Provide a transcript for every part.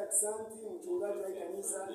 Asante mchungaji wa kanisa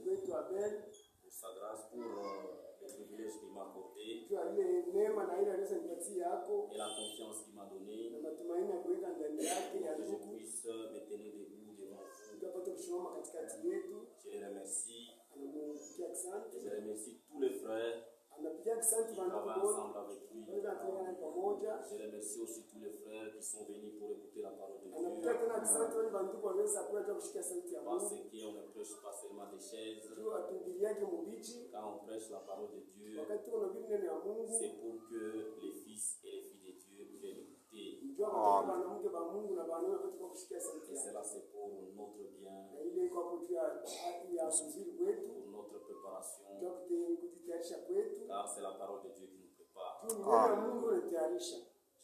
wetu Abel pour sa grâce, pour le privilège qu'il m'a accordé kwa ile neema na ile aliyonipatia yako et la confiance qu'il m'a donnée na matumaini ya kuweka ndani yake ya pour que je ndugu puisse me tenir debout devant vous. tupate kusimama katikati yetu. Je les remercie Anamupigia asante, et je remercie tous les frères anapigia asante qui kwa travaillent ndugu wote ensemble avec lui. tunafanya pamoja. Je remercie aussi tous les frères qui sont venus pour écouter la parole de Anapigia tena Dieu. asante wale bandugu waweza kuja kusikia sauti ya Parce Mungu. qu'on ne prêche pas seulement des chaises. Tu atubiliaje mubichi Quand on prêche la parole de Dieu, wakati unahubiri neno ya Mungu. c'est pour que les fils et les filles de Dieu viennent écouter. Njoo kwa wanawake ba Mungu na wanaume wote kwa kusikia sauti Et yake. cela c'est pour notre bien, Na ile iko hapo juu ya haki ya uzuri wetu, pour notre préparation, ndio kujitayarisha kwetu. car c'est la parole de Dieu qui nous prépare. Tu ni neno la Mungu unatayarisha.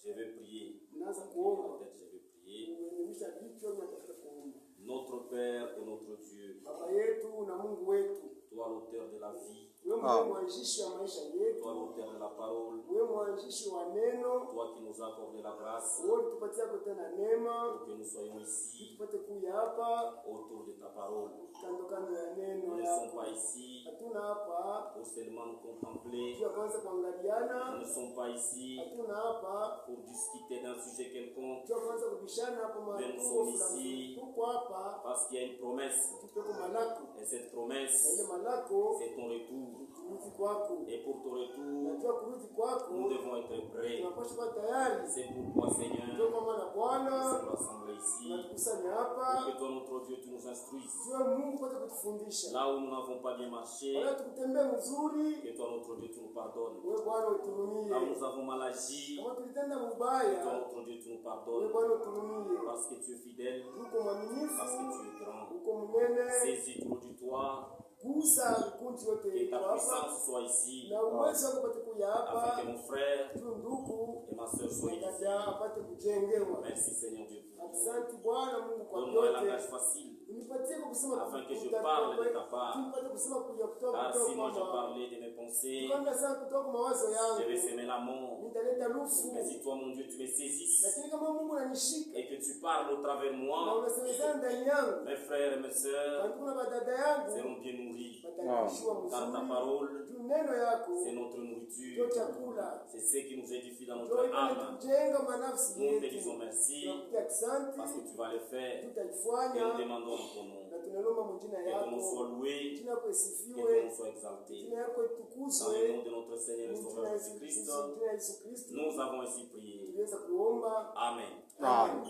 Je vais prier. Unaanza En kuomba. tête, je vais prier. Unainamisha vichwa na kutafuta kuomba. Notre Père et notre Dieu, Baba yetu na Mungu wetu, toi l'auteur de la vie, wewe ndiye mwanzishi wa maisha toi yetu, l'auteur de la parole, wewe mwanzishi wa neno, toi qui nous as accordé la grâce wewe tupatia tena neema, pour que nous soyons ici tupate kuja hapa autour de ta parole. kando kando ya Nous neno ne yako. sommes pas ici Hatuna hapa pour seulement nous contempler. juu ya kwanza Nous kuangaliana, ne sommes pas ici hatuna hapa pour discuter d'un sujet quelconque. juu ya kwanza kubishana hapo Mais nous matukio sommes fulani. ici Tuko hapa parce qu'il y a une promesse. tupeko malako, Et cette na promesse, ile malako c'est ton retour. kurudi kwako, Et pour ton na retour, juu ya kurudi kwako nous devons être prêts. tunapaswa kuwa tayari. C'est pourquoi, Ndio Seigneur, kwa maana nous Bwana sommes rassemblés ici. tunakusanya Pour hapa que toi, notre Dieu, tu nous instruises. tuwe Mungu pate kutufundisha. Là où nous n'avons pas bien marché, Wala tukutembee mzuri, que toi, notre Dieu, tu nous pardonnes. wewe Bwana uturumie. Là où nous avons mal agi, Kama tulitenda que toi, mubaya, notre Dieu, tu nous wewe pardonnes. Bwana uturumie. Parce que tu es fidèle, Uko mwaminifu, parce que tu es grand. uko mnene, Saisis tout du toi, gusa vikundi yote que ta iko hapa puissance soit ici, na uwezo wako pate kuja afin hapa, que mon frère tu ndugu et ma soeur soient ici. dada apate kujengewa. Merci, Seigneur Dieu, pour tout. Asante Bwana Mungu kwa Donne-moi un yote. langage facile, Unipatie kwa kusema afin que je kutoka parle de ta kwako. part. Nipate kusema kuja kutoka Car si moi je kwako. parlais de mes pensées, Kama sana kutoka kwa mawazo je vais yangu, semer la mort. nitaleta lufu. Mais si toi, mon Dieu, tu me saisisses Lakini kama Mungu ananishika et que tu parles au travers de na moi, unasemezana ndani yangu, mes frères et mes sœurs bandugu na badada yangu seront bien nourris. wataishwa Car ta mzuri. parole, Juu neno yako c'est notre ndio nourriture. chakula. C'est ce qui nous édifie dans Ndio notre âme. inatujenga manafsi Nous te yetu. disons merci Tunakutia asante, parce que tu vas le faire. Et nous tutaifanya demandons en ton nom. na tunalomba mjina Que ton nom yako. soit loué, Jina yako que ton isifiwe, nom soit exalté. jina yako Dans le itukuzwe. nom de notre Seigneur et Jina Sauveur ya Jésus-Christ, Yesu Kristo nous avons ainsi prié. tuliweza kuomba. Amen. Amen.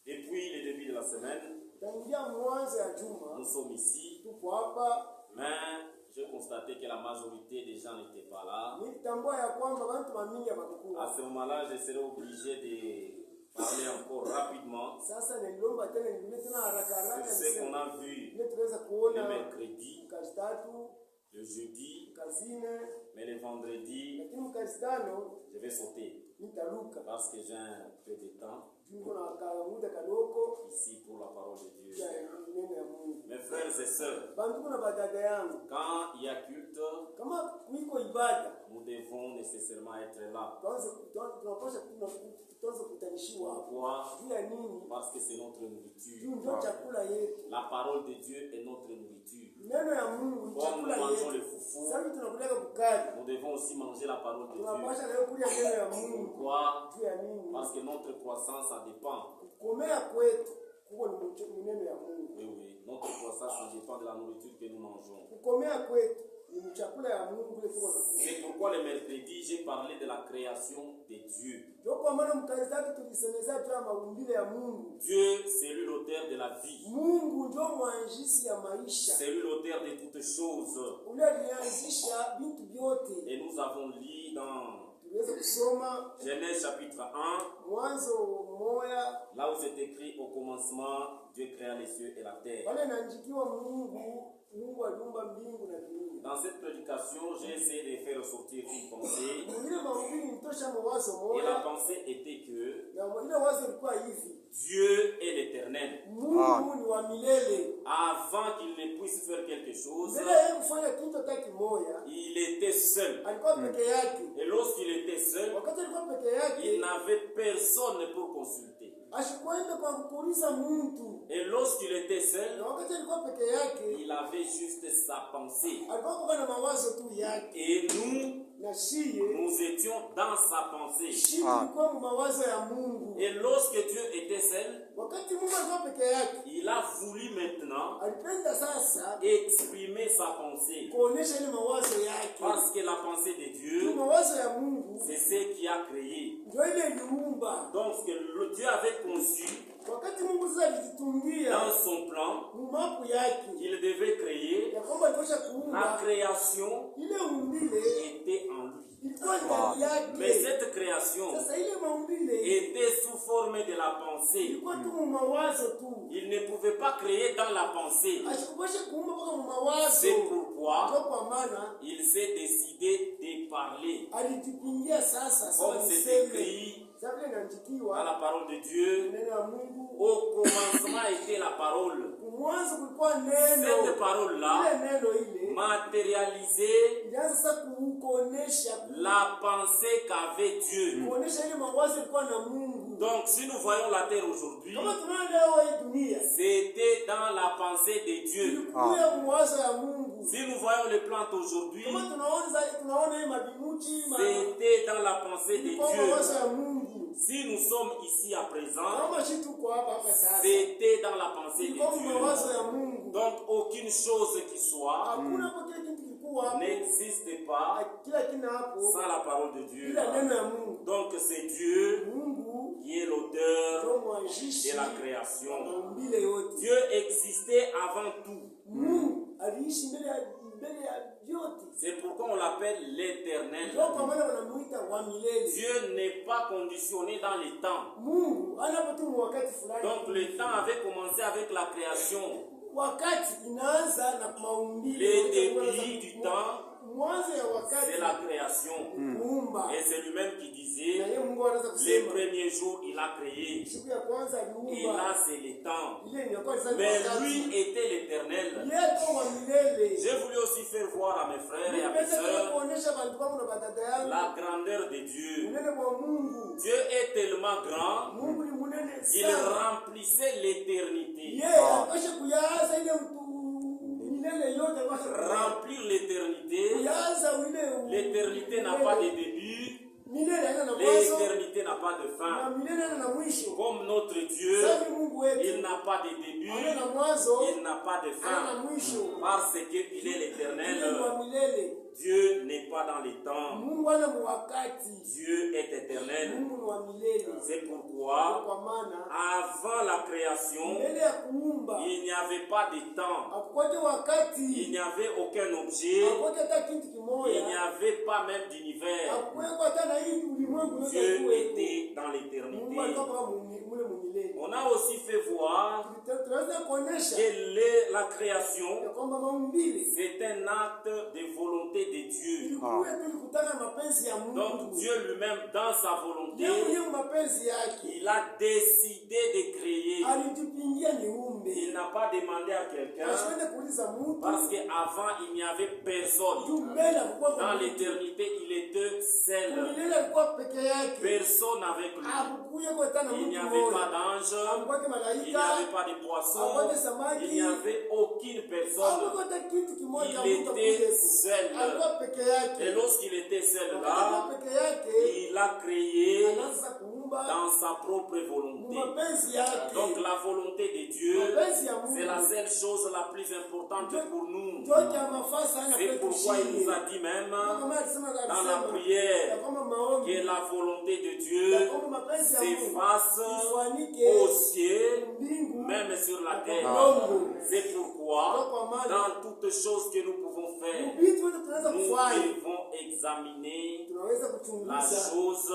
Depuis le début de la semaine, Tangia mwanzo ya juma nous sommes ici, tupo hapa, mais j'ai constaté que la majorité des gens n'étaient pas là. nilitambua ya kwamba watu mamingi hawakuwa. À ce moment-là, je serai obligé de parler encore rapidement Sasa niliomba tena nilime tena haraka haraka sur ce qu'on niseme a vu ile tuweza le kuona mercredi, kazi tatu le jeudi, kazine, mais le vendredi, lakini mkazi tano je vais sauter nitaruka parce que j'ai un peu de temps juu na muda kadogo ici pour la parole de Dieu. ya neno ya Mungu. Mes frères et sœurs, Bandugu na badada yangu, quand il y a culte, kama kuiko ibada nous devons nécessairement être là. tunapasha tuanze kutanishiwa hapo. Pourquoi? Juu ya nini? Parce que c'est notre nourriture. Juu ndio chakula yetu. La parole de Dieu est notre nourriture. Neno ya Mungu ni Comme nous chakula mangeons le yetu. foufou, Sasa tunakulaga bukari. nous devons aussi manger la parole de Dieu. Tunapasha leo kulia neno ya Mungu. Pourquoi? Juu ya nini? Parce que notre croissance, ça dépend. Kukomea kwetu kuko ni neno ya Mungu. Oui, oui. Notre croissance, ça dépend de la nourriture que nous mangeons. Kukomea kwetu ni chakula ya Mungu ile tuko nakula. C'est pourquoi le mercredi, j'ai parlé de la création de Dieu. Ndio kwa maana mkazi tatu tulisemeza tu ya maumbile ya Mungu. Dieu, c'est lui l'auteur de la vie. Mungu ndio mwanzilishi ya maisha. C'est lui l'auteur de toutes choses. Ule alianzisha vitu vyote. Et nous avons lu dans Tuweze kusoma Genèse chapitre 1, Mwanzo moya là où c'est écrit au commencement, Dieu créa les cieux et la terre. pale inaandikiwa Mungu aliumba mbingu na dunia. Dans cette prédication, j'ai essayé de faire ressortir une pensée. Mwingine mahubiri nitosha mawazo Et la moya pensée était que na ile wazo ilikuwa hivi: Dieu est l'éternel. Mungu ni wa milele. Avant qu'il ne puisse faire quelque chose, Mbele yeye kufanya kitu hata kimoja, il était seul. alikuwa peke yake. Et lorsqu'il était seul, Wakati alikuwa peke il yake, n'avait personne pour consulter. Asikwenda kwa kuuliza mtu. Et lorsqu'il était seul, Na wakati alikuwa peke yake, il avait juste sa pensée. alikuwa na mawazo tu yake. Et nous, Na shie, nous étions dans sa pensée. shie ilikuwa mu mawazo ya Mungu. Et lorsque Dieu était seul, Wakati Mungu alikuwa peke yake, il a voulu maintenant alipenda sasa exprimer sa pensée. kuonesha ile mawazo yake. Parce que la pensée de Tu Dieu, mawazo ya Mungu c'est ce qui a créé. ndio ile iliumba. Donc ce que Dieu avait conçu Wakati Mungu sasa alijitungia dans son plan, mapu yake qu'il devait créer, ya kwamba alitosha la kuumba création ile umbile était en lui. ilikuwa ndani Mais yake. cette création Sasa ile maumbile était sous forme de la pensée. ilikuwa tu mu mawazo tu, Il ne pouvait pas créer dans la pensée. asikupashe kuumba mpaka mu mawazo. C'est pourquoi Ndio kwa maana il s'est décidé de parler. alijipingia sasa Comme sasa c'est niseme écrit sasa dans inaandikiwa la parole de Dieu, neno la Mungu. au commencement était la parole. Mwanzo kulikuwa Cette neno, parole-là ile neno ile matérialisait ilianza sasa kuonesha la pensée qu'avait Dieu. kuonesha ile mawazo ilikuwa na Mungu. Donc si nous voyons la terre aujourd'hui, Kama tunaona leo hii dunia c'était dans la pensée de Dieu. ilikuwa mawazo ya Mungu. Si nous voyons les plantes aujourd'hui, Kama tunaona hii mabinuchi c'était dans la pensée de ilikuwa mawazo Dieu. ya Mungu. Si nous sommes ici à présent, Kama shi tuko hapa sasa c'était dans la pensée de ilikuwa mawazo Dieu. ya Mungu. Donc aucune chose qui soit Hakuna kwa kile kitu kilikuwa hapo, n'existe pas kila kina hapo sans la parole de Dieu. bila neno ya Mungu. Donc c'est Dieu Mungu qui est l'auteur ndio mwanzishi de la création. wa maumbile yote. Dieu existait avant tout. Mungu aliishi mbele ya vyote. C'est pourquoi on l'appelle Ndio l'éternel. kwa maana wanamuita wa milele. Dieu n'est pas conditionné dans les temps. Mungu anapo tu wakati fulani. Donc le temps avait commencé avec la création. Wakati inaanza na maumbile. Le début du temps, Mwanzo ya wakati c'est la création. kuumba. Et c'est lui-même qui Na disait, yeye Mungu anaweza les kusema premiers jours, il a créé. siku ya kwanza Et aliumba. là, c'est le temps. Ile ni kwa sababu Mais lui était l'éternel. yeye kwa milele. J'ai voulu aussi faire voir à mes frères et à mes Nimeweza sœurs kuonesha bantu wangu na badada yangu la grandeur de Dieu. unene wa Mungu. Dieu est tellement grand, Mungu ni munene il sana. remplissait l'éternité. Yeye akasha kuyaanza ile mtu milele yote kwa Remplir l'éternité. kuyaanza ile L'éternité n'a pas de début, milele haina na mwanzo l'éternité n'a pas de na fin. milele haina na mwisho. Comme notre Dieu, Sasa Mungu il wetu n'a pas de début, haina na mwanzo il n'a pas de haina na fin. mwisho. Parce qu'il est Yeye ni l'éternel, wa milele. Dieu n'est pas dans les temps. Mungu ana wakati. Dieu est éternel. Mungu ni wa milele. C'est pourquoi, Kwa maana avant la création, mbele ya kuumba il n'y avait pas de temps. hakukote Il wakati, n'y avait aucun objet. hakukote hata kitu Il n'y kimoja, avait pas même d'univers. hakuweko hata na hii ulimwengu yote Dieu kuweko. était dans Mungu l'éternité. alikuwa kama mule mumilele. On a aussi fait voir Tunaweza kuonesha que la création, ya kwamba maumbile c'est un acte de volonté de Dieu. ilikuwa tu kutaka mapenzi ya Donc Mungu. Dieu lui-même, dans sa volonté, Yeye mwenyewe mapenzi yake il a décidé de créer. alijipingia niumbe. Il n'a pas demandé à quelqu'un, Asiweze kuuliza mtu parce qu'avant, il n'y avait personne. juu mbele alikuwa Dans l'éternité, il était seul. milele alikuwa peke yake. Personne avec lui. Hakukuye kwa tena Il n'y mtu avait pas mmoja. d'ange, Hakukuwa il n'y malaika. avait pas de poisson, Hakukuwa samaki. il n'y avait aucune personne. Hakukuwa hata kitu kimoja Il mtu était akuyeko. seul. Alikuwa peke Et yake. lorsqu'il était seul Alikuwa là, peke yake. il a créé Anaanza kuumba dans sa propre volonté. mapenzi yake. Donc la volonté de Dieu, Mapenzi ya c'est la Mungu. seule chose la plus importante pour nous. Yote ya mafaa sana C'est kwetu pourquoi il nous shii. a dit même Kama alisema dans la prière ya kwamba maombi que la volonté de ya Dieu kwamba mapenzi ya Mungu s'efface ifanike au ciel, mbingu même sur la terre. udongo. C'est pourquoi dans toutes choses que nous pouvons faire, Vitu vyote tunaweza nous kufanya, devons examiner tunaweza la kuchunguza chose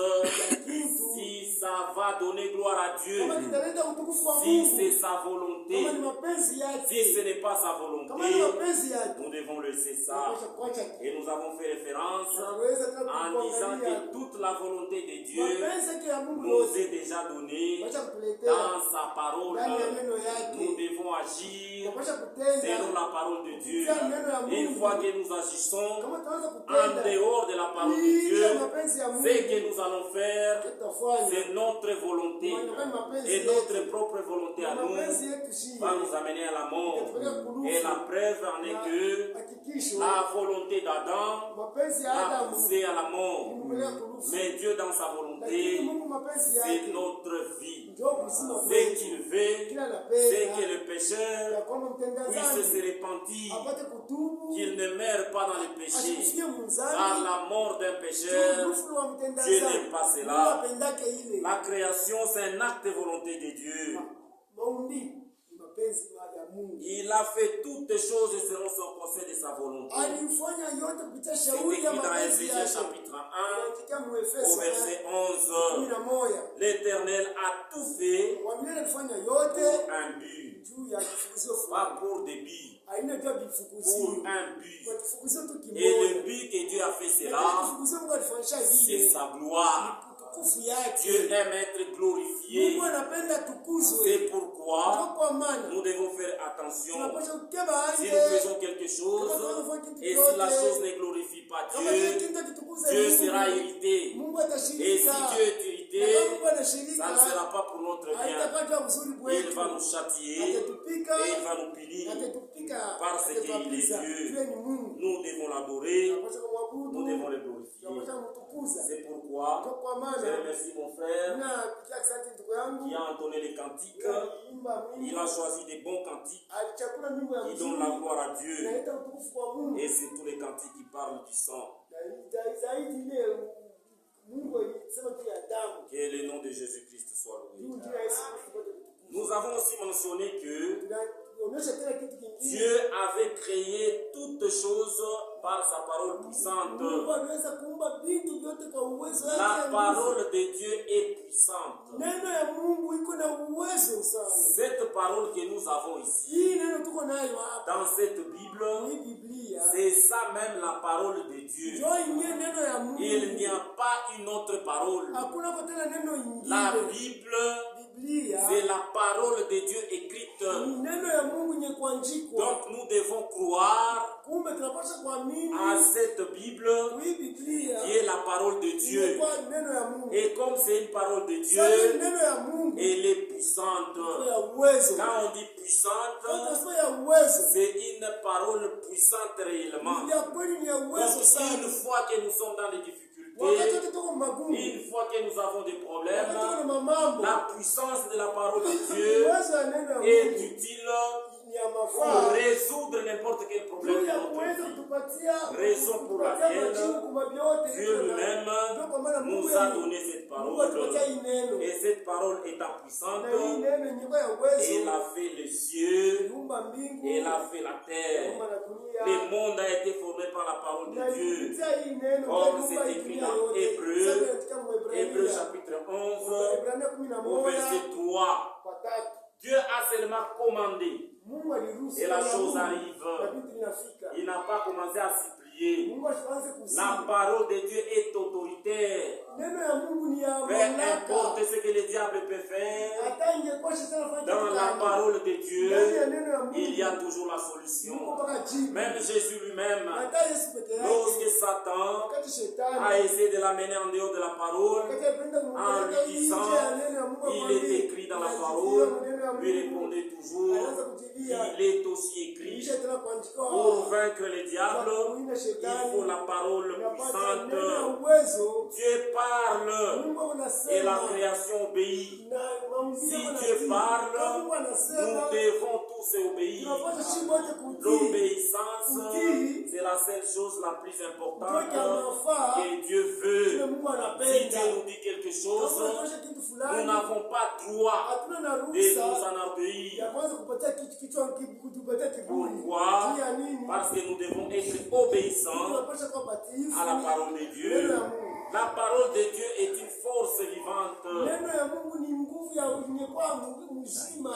kitu si ça va donner gloire à Dieu, kama kitaleta utukufu wa si Si c'est sa kama volonté, ni mapenzi si yake, ce n'est pas sa kama ni volonté, mapenzi yake, nous devons laisser ça. tunapaswa kuacha kitu. Et nous avons fait référence Tunaweza tu en disant kuangalia que toute la volonté de Dieu mapenzi yake ya Mungu nous yote, est déjà donnée tunapaswa kutuletea dans sa parole. ndani ya neno Nous yake, devons agir tunapaswa kutenda selon la parole de Dieu. kupitia neno ya Et une Mungu. fois que nous agissons Kama tunaweza en kutenda dehors de la parole de nje Dieu, ya mapenzi ya Mungu, ce que nous allons faire, tutafanya c'est notre volonté. Inakuwa ni mapenzi Et yetu. notre propre volonté à nous mapenzi yetu shii va nous amener à la mort. itatupeleka kurufu. Et la preuve en est que Hakikisho la volonté d'Adam mapenzi ya a Adamu poussé à la mort. ilimupeleka kurufu, Mais Dieu, dans sa lakini volonté, Mungu mapenzi c'est yake notre vie. ndio kusema Ce kweli, qu'il veut, kila c'est que napenda le pécheur ya kwamba mtenda puisse dhambi se repentir, apate kutubu, qu'il ne meure pas dans le péché. asikufikie Car muzani la mort d'un juu pécheur, rufu wa mtenda Dieu dhambi. n'aime pas Mungu cela. apendake ile La création, c'est un acte de volonté de Dieu. maumbi ni mapenzi ya Mungu. Il a fait toutes choses selon son conseil de sa volonté. Alifanya yote kupitia C'est shauri écrit ya dans mapenzi Éphésiens yake. chapitre 1, Katika au Muefeso verset 11 11. L'Éternel a tout fait wa milele alifanya pour yote un but, juu ya kifukuzio pas fulani, pour des buts, aina juu ya pour vifukuzio un but. kwa kifukuzio tu Et le kimoja. but que Dieu a fait Lakini cela, kifukuzio Mungu alifanyisha c'est vile sa gloire. utukufu Dieu yake. aime être glorifié. Mungu anapenda tukuzwe. C'est pourquoi Ndio kwa maana nous devons faire attention. tunapaswa kukeba Si anje nous faisons quelque chose et si la chose ne glorifie pas kama kile Dieu, kitu kitukuze Dieu Mungu, sera irrité. Mungu Et si atashirika. Dieu est irrité, Na kama Mungu ça anashirika, ne sera pas pour notre bien. haitakuwa juu ya uzuri Il wetu. va nous châtier Atatupika, et il va nous punir. atatupika, Parce qu'il est atatuapiza. Dieu. Yeye ni Mungu. Nous devons l'adorer, Tunapaswa kumwabudu, nous devons le glorifier. tunapaswa kumtukuza. C'est pourquoi Ndio kwa je maana remercie mon frère napigia asante ndugu yangu qui a entonné les cantiques. aliimba Il mimbo, a choisi des bons cantiques alichagua mimbo ya qui mzuri, donnent la gloire à Dieu. inaleta utukufu kwa Mungu. Et c'est tous les cantiques qui parlent du sang. Zaidi ile Mungu alisema juu ya damu. Que le nom de Jésus-Christ soit loué. Juu ya Yesu Kristo wote tukufu. Nous avons aussi mentionné que Tunaonyesha tena kitu kingine. Dieu avait créé toutes choses par sa parole puissante. Mungu aliweza kuumba vitu vyote kwa uwezo wake. La parole de Dieu est puissante. Neno ya Mungu iko na uwezo sana. Cette parole que nous avons ici, Hii neno tuko nayo hapa. dans cette Bible, Hii Biblia. c'est ça même la parole de Dieu. Ndio ingine neno ya Mungu. Il n'y a pas une autre parole. Hakuna kwa tena neno ingine. La Bible, Biblia c'est la parole de Dieu écrite. ni neno ya Mungu yenye kuandikwa. Donc nous devons croire Kumbe tunapaswa kuamini à cette Bible hii Biblia qui est la parole de Dieu. imekuwa neno ya Mungu. Et comme c'est une parole de Sasa Dieu, neno ya Mungu elle est puissante. ya uwezo. Quand on dit puissante, Tunasema ya uwezo. c'est une parole puissante réellement. Ya kweli ni ya uwezo Donc sana. une fois que nous sommes dans les Wakati difficultés, wote tuko magumu. une fois que nous avons des Wakati problèmes, tuko na mambo. la puissance de la parole de Dieu Uwezo ya neno ya est Mungu utile ni ya pour mafaa. résoudre n'importe quel problème Juu de ya notre kuweza vie. kutupatia Raison pour laquelle majibu kwa vyote Dieu viko na- lui-même ndio kwa maana Mungu nous a yeye- donné cette Mungu atupatia parole. hii neno. Et cette parole étant puissante, Na hii neno yenye kwa ya uwezo. elle a fait les cieux, Iliumba mbingu. elle a fait la terre. Iliumba na dunia. Le monde a été formé par la parole Na de Dieu. ilipitia hii neno, Comme ndio c'est iliumba hii écrit dunia dans yote. Hébreux, Sasa katika Mwebrania. Hébreux chapitre 11, Waebrania au 11 verset 3. kwa 3. Dieu a seulement commandé Mungu aliruhusu et la ya chose Mungu, arrive. na vitu vinafika. Il n'a pas commencé à supplier. Mungu asianze La kusema. parole de Dieu est autoritaire. Neno ya Mungu ni ya Peu mamlaka. importe ce que le diable peut faire, Hata ingekuwa shetani afanye dans kitu la gani, parole de ndani Dieu, ya neno ya Mungu il y a toujours la Mungu solution. mpaka jibu. Même Jésus lui-même, Hata Yesu peke yake, lorsque Satan wakati a shetani essayé de l'amener en dehors de la parole, wakati apenda en kumpeleka lui nje disant, ya neno ya Mungu, il akwambie, est écrit dans la unajibiwa parole, maneno ya lui Mungu, répondait toujours, anaanza kujibia, il est aussi écrit. kisha tena kuandika, Pour vaincre le diable, kuinua il shetani, faut la parole unapata neno ya puissante. uwezo. Dieu parle Mungu et la anasema, création obéit. na maumbile Si wanatii. Dieu Kama parle, Mungu anasema, nous devons tous obéir. tunapaswa sisi wote kutii. L'obéissance, Kutii c'est la seule chose la plus ndio importante kinafaa que Dieu kile veut. Mungu Si anapenda. Dieu nous dit quelque chose, Kama unatosha kitu nous fulani, n'avons pas droit hatuna na de nous ruhusa ya enorgueillir. kwanza kupatia kichwa kutupatia kiburi. Pourquoi? Juu ya nini? Parce que nous devons être obéissants Tunapaswa kuwa batiifu à la parole de neno Dieu. ya Mungu. La parole de Dieu est une force vivante. Neno ya Mungu ni nguvu ya yenye kwa mzima.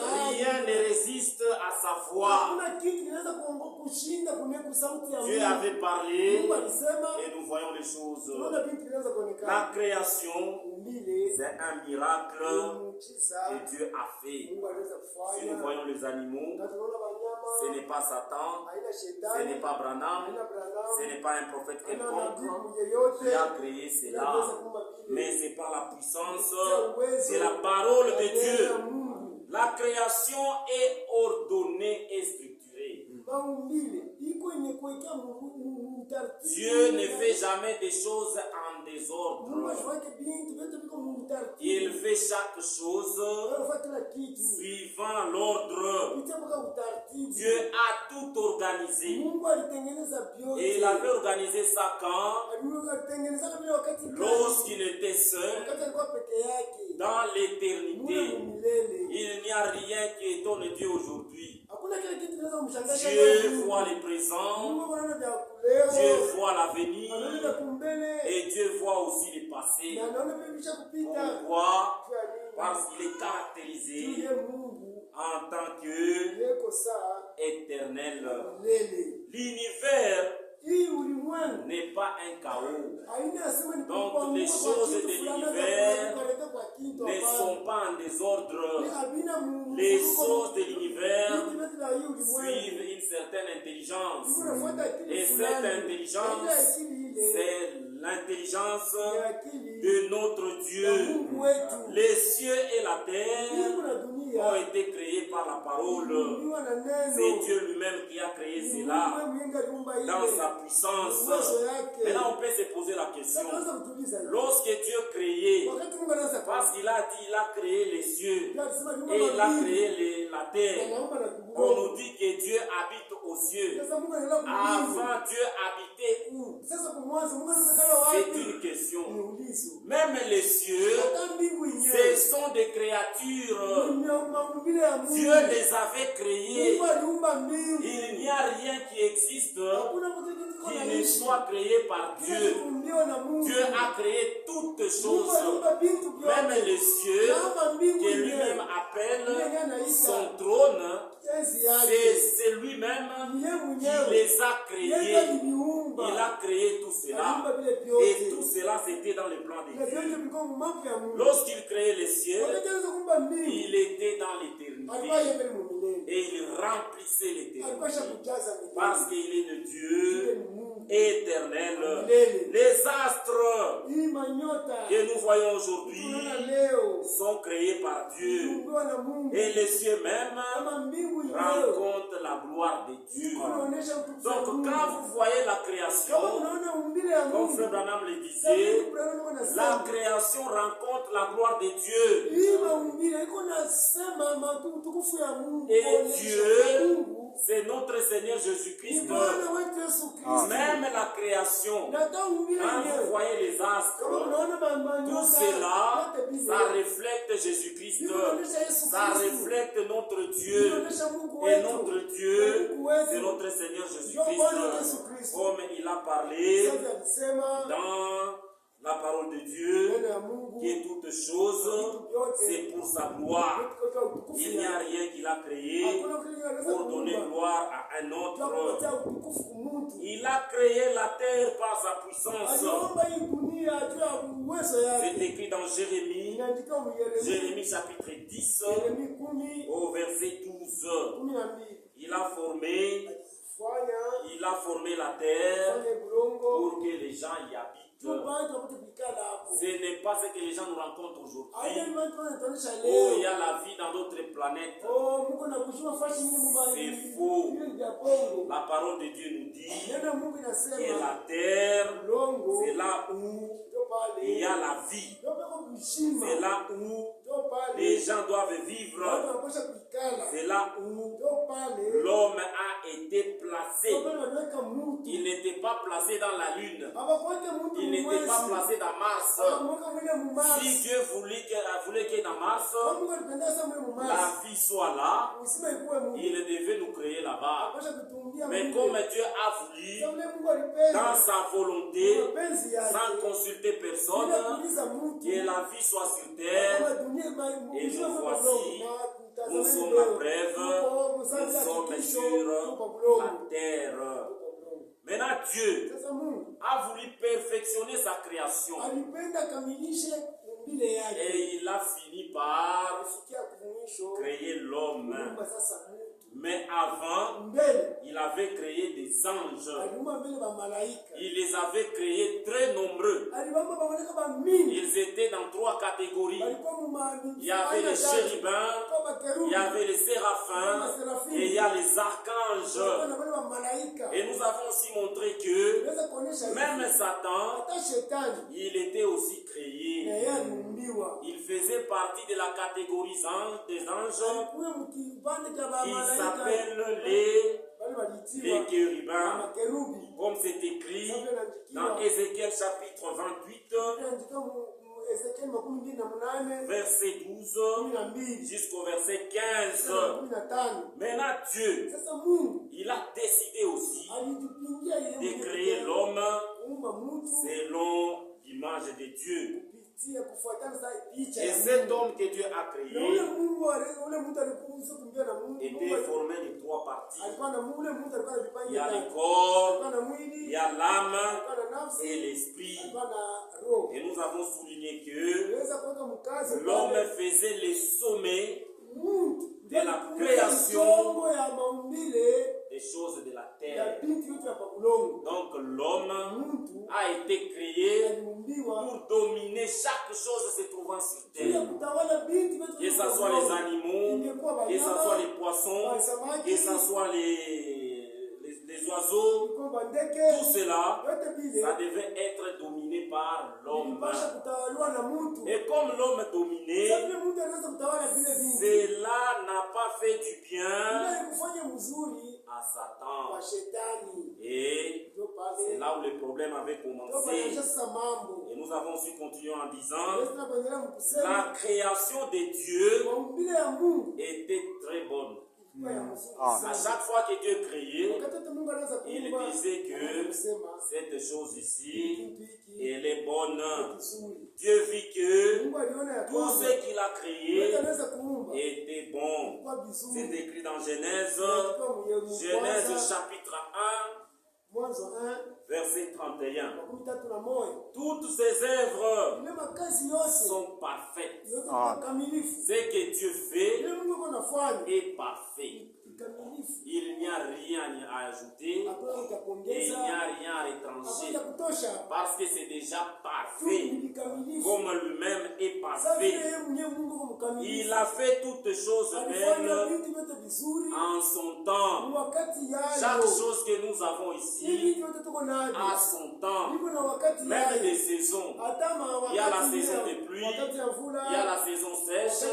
voix. Hakuna kitu kinaweza kushinda sauti ya Dieu Mungu. avait parlé Mungu alisema, et nous voyons les choses. tunaona vitu vinaweza La kuonekana. création, Umbile, c'est un miracle muujiza, que Dieu a fait. Mungu aliweza Si nous kufanya. voyons les animaux, Na tunaona ce wanyama, n'est pas Satan, haina ce shetani, n'est pas Branham, haina Branham, ce n'est pas un prophète haina quelconque nabii yeyote. qui a créé cela. Inaweza kuumba vile. Mais c'est par la puissance Uwezo de la parole wa de neno Dieu. la Mungu. La création est ordonnée et structurée. Maumbile iko yenye kuwekea mtaratibu. Dieu ne fait jamais des choses en Mungu désordre. ashwake bintu vyote viko mtaratibu. Il fait chaque chose Anafanya kila kitu suivant l'ordre. kupitia mpaka utaratibu. Dieu a tout organisé. Mungu alitengeneza vyote. Et il avait organisé ça quand? Alitengeneza vile wakati gani? Lorsqu'il était seul Wakati alikuwa peke yake. dans Mungu l'éternité. milele. Il n'y a rien qui étonne Dieu aujourd'hui. Hakuna kile kitu kinaweza kumshangaza Dieu Mungu. voit les présents, Mungu anaona vya leo. Dieu voit Anaona l'avenir vya kumbele. et Dieu voit aussi les passés. Na anaona vile visha kupita. Pourquoi? Jua nini? Parce qu'il est caractérisé Ndiye Mungu en tant que yeko saa éternel. milele. L'univers Hii ulimwengu n'est pas un chaos, haina asema ni Donc, kwa les Mungu choses kwa kitu de fulani, l'univers kuleta kwa kitu ne hapana. sont pas en désordre. Ni habina Mungu. Les choses de l'univers Vitu vyote vya hii ulimwengu. suivent une certaine intelligence. Mungu anafuata akili Et fulani. cette intelligence, Ile akili ile c'est l'intelligence ya akili de notre ya Dieu. Mungu wetu. Les cieux et la terre Mbingu na dunia ont été créés par la parole. iliumbiwa na neno. C'est Dieu lui-même qui a créé Ni cela Mungu mwenye aliumba ile. dans sa puissance. Uwezo yake. Maintenant, on peut se poser la Sasa question. tunaweza kutuliza hivi. Lorsque Dieu créait, Wakati Mungu anaanza parce qu'il a dit, il a créé les cieux Dieu alisema nyumba et il a mbili. créé la terre. Anaomba na On kubuona. nous dit que Dieu habite aux cieux. Sasa Mungu anaelewa kuuliza. Avant, Dieu habitait où? Sasa kwa mwanzo Mungu anaweza kala C'est wapi? une question. Ni ulizo. Même les cieux, Hata mbingu ce yenyewe. sont des créatures. Ni maumbile ya Mungu. Dieu les avait créées. Mungu aliumba mbingu. Il n'y a rien qui existe Hakuna kitu kiko qui na ne ishi. soit créé par Kila Dieu. kitu kiumbiwa na Mungu. Dieu a créé toutes Mungu choses. aliumba vitu Même vyote. les cieux, Naomba mbingu que lui-même yenyewe. appelle son trône, Enzi yake. c'est lui-même Yeye qui mwenyewe. les a Yeye créés. aliviumba. Il a créé tout cela. Aliumba vile Et vyote. tout cela, c'était dans le plan de Na vyote Dieu. vilikuwa mambo ya Mungu. Lorsqu'il créait les cieux, Wakati alianza kuumba mbingu, il était dans alikuwa l'éternité. yeye mu milele. Et il remplissait Alikuwa l'éternité. shakujaza milele. Parce qu'il est le Yeye Dieu ni Mungu. éternel. Milele. Les astres Hii manyota que nous voyons tunaona aujourd'hui leo sont créés par Dieu. iliumbiwa na Mungu. Et les cieux même Kama mbingu leo rencontrent la gloire de Dieu. iko inaonyesha utukufu wa Donc Mungu. quand vous voyez la Kama création, unaona umbile ya comme Mungu, Frère Branham le sasa disait, Branham la anasema création rencontre la gloire de Dieu. hii maumbile iko nasema utukufu ya Mungu. Et kuonyesha Dieu, Mungu c'est notre Seigneur ni Jésus-Christ. Bwana wetu Yesu Kristo. Même la création, Na hata umbile quand vous yenyewe voyez les kama astres, unaona tout manyota cela, yote bize, ça reflète Jésus-Christ. inaonyesha Yesu Ça Kristo. reflète notre Dieu. Inaonyesha Mungu Et wetu. notre Dieu, Mungu wetu. c'est notre Seigneur Ndio Jésus-Christ. Bwana Yesu Kristo. Comme il a parlé Sasa alisema dans la parole de Dieu, neno ya Mungu que toutes choses, c'est pour sa gloire. katika utukufu Il n'y a yake. rien qu'il a créé Hakuna kile anaweza pour donner kuumba gloire à un kwa autre. kupatia utukufu kumtu. Il a créé la terre par sa puissance. Aliomba hii dunia juu ya uwezo C'est yake. écrit dans Jérémie, Inaandika mu Yeremia Jérémie chapitre 10, Yeremia 10 au verset 12. 12. Il a formé Alifanya la terre fanya bulongo pour que les gens y habitent. tupate wapate kuikala hapo. Ce n'est pas ce que les gens nous rencontrent Haina aujourd'hui. watu wanatuonyesha Oh, il y leo. a la vie dans d'autres planètes. Oh, Mungu anakushua fashi nyingi mumba. C'est faux. Ile ya Kongo. La parole de Dieu nous dit Neno Mungu que inasema la terre, bulongo c'est là où ndio pale. il y a la vie. Ndio pako kushima. C'est là où Ndio pale. les gens doivent Watu vivre. wanapaswa kuikala. C'est là où Ndio pale. l'homme a été placé. Ndio pale wanaweka mtu. Il n'était pas placé dans la lune. Hawakuweka mtu Il n'était pas placé dans Mars. Hawakumweka mwile mumasi. Si Dieu voulait que dans Mars, Kama Mungu alipendeza mwile mumasi. la vie soit là, Usime ikuwe Mungu. il devait nous créer là-bas. Apasha kutumbia Mais Mungu. comme Dieu a voulu, Kama vile Mungu alipenda. dans sa volonté, Mapenzi yake. sans consulter personne, Bila kuuliza mtu. que la vie soit sur terre, Kama dunia Et nous voici Nous sommes la preuve, nous sommes sur la terre. Maintenant, Dieu a voulu perfectionner sa création. Et il a fini par créer l'homme. Mais avant, il avait créé des anges. Il les avait créés très nombreux. Ils étaient dans 3 catégories. Il y avait les chérubins, il y avait les séraphins et il y a les archanges. Et nous avons aussi montré que même Satan, il était aussi créé. Il faisait partie de la catégorie des anges qui s'appellent les chérubins, comme c'est écrit dans Ézéchiel chapitre 28, verset 12 jusqu'au verset 15. Maintenant Dieu, il a décidé aussi de créer l'homme selon l'image de Dieu. Et cet homme que Dieu a créé était formé de 3 parties. Il y a le corps, il y a l'âme et l'esprit. Et nous avons souligné que l'homme faisait les sommets de la création des choses de la terre. Donc l'homme a été créé pour dominer chaque chose se trouvant sur terre. Que ce soit les animaux, que ce soit les poissons, que ce soit les oiseaux, tout cela, ça devait être dominé par l'homme. Et comme l'homme dominait, cela n'a pas fait du bien à Satan. Et c'est là où le problème avait commencé. Et nous avons aussi continué en disant, la création de Dieu était très bonne. À chaque fois que Dieu créait, il disait que cette chose ici, elle est bonne. Dieu vit que tout ce qu'il a créé était bon. C'est écrit dans Genèse chapitre 1, verset 31. Toutes ses œuvres sont parfaites. Ce que Dieu fait est parfait. Il n'y a rien à ajouter et il n'y a rien à retrancher parce que c'est déjà parfait comme lui-même est parfait. Il a fait toutes choses belles en son temps. Chaque chose que nous avons ici a son temps. Même des saisons. Il y a la saison de pluie, il y a la saison sèche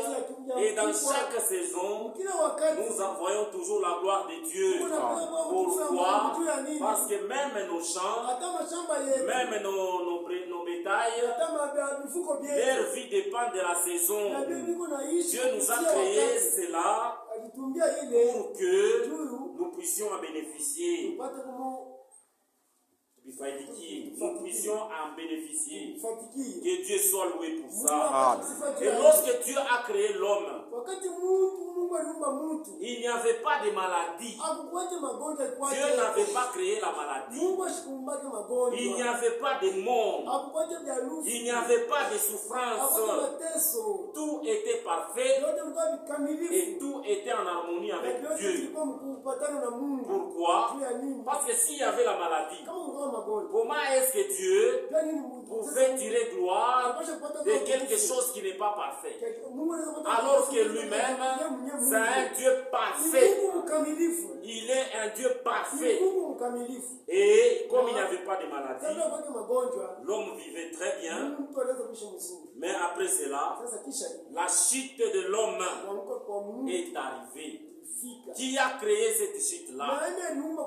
et dans chaque saison nous voyons toujours la gloire de Dieu. Pourquoi? Parce que même nos champs, même nos bétails, leur vie dépend de la saison. Dieu nous a créé cela pour que nous puissions en bénéficier. Nous puissions en bénéficier. Que Dieu soit loué pour ça. Et lorsque Dieu a créé l'homme, il n'y avait pas de maladie. Dieu n'avait pas créé la maladie. Il n'y avait pas de mort. Il n'y avait pas de souffrance. Tout était parfait et tout était en harmonie avec Dieu. Pourquoi? Parce que s'il y avait la maladie, comment est-ce que Dieu pouvait tirer gloire de quelque chose qui n'est pas parfait? Alors que lui-même, c'est un Dieu parfait. Il est un Dieu parfait. Et comme il n'y avait pas de maladie, l'homme vivait très bien. Mais après cela, la chute de l'homme est arrivée. Qui a créé cette chute-là?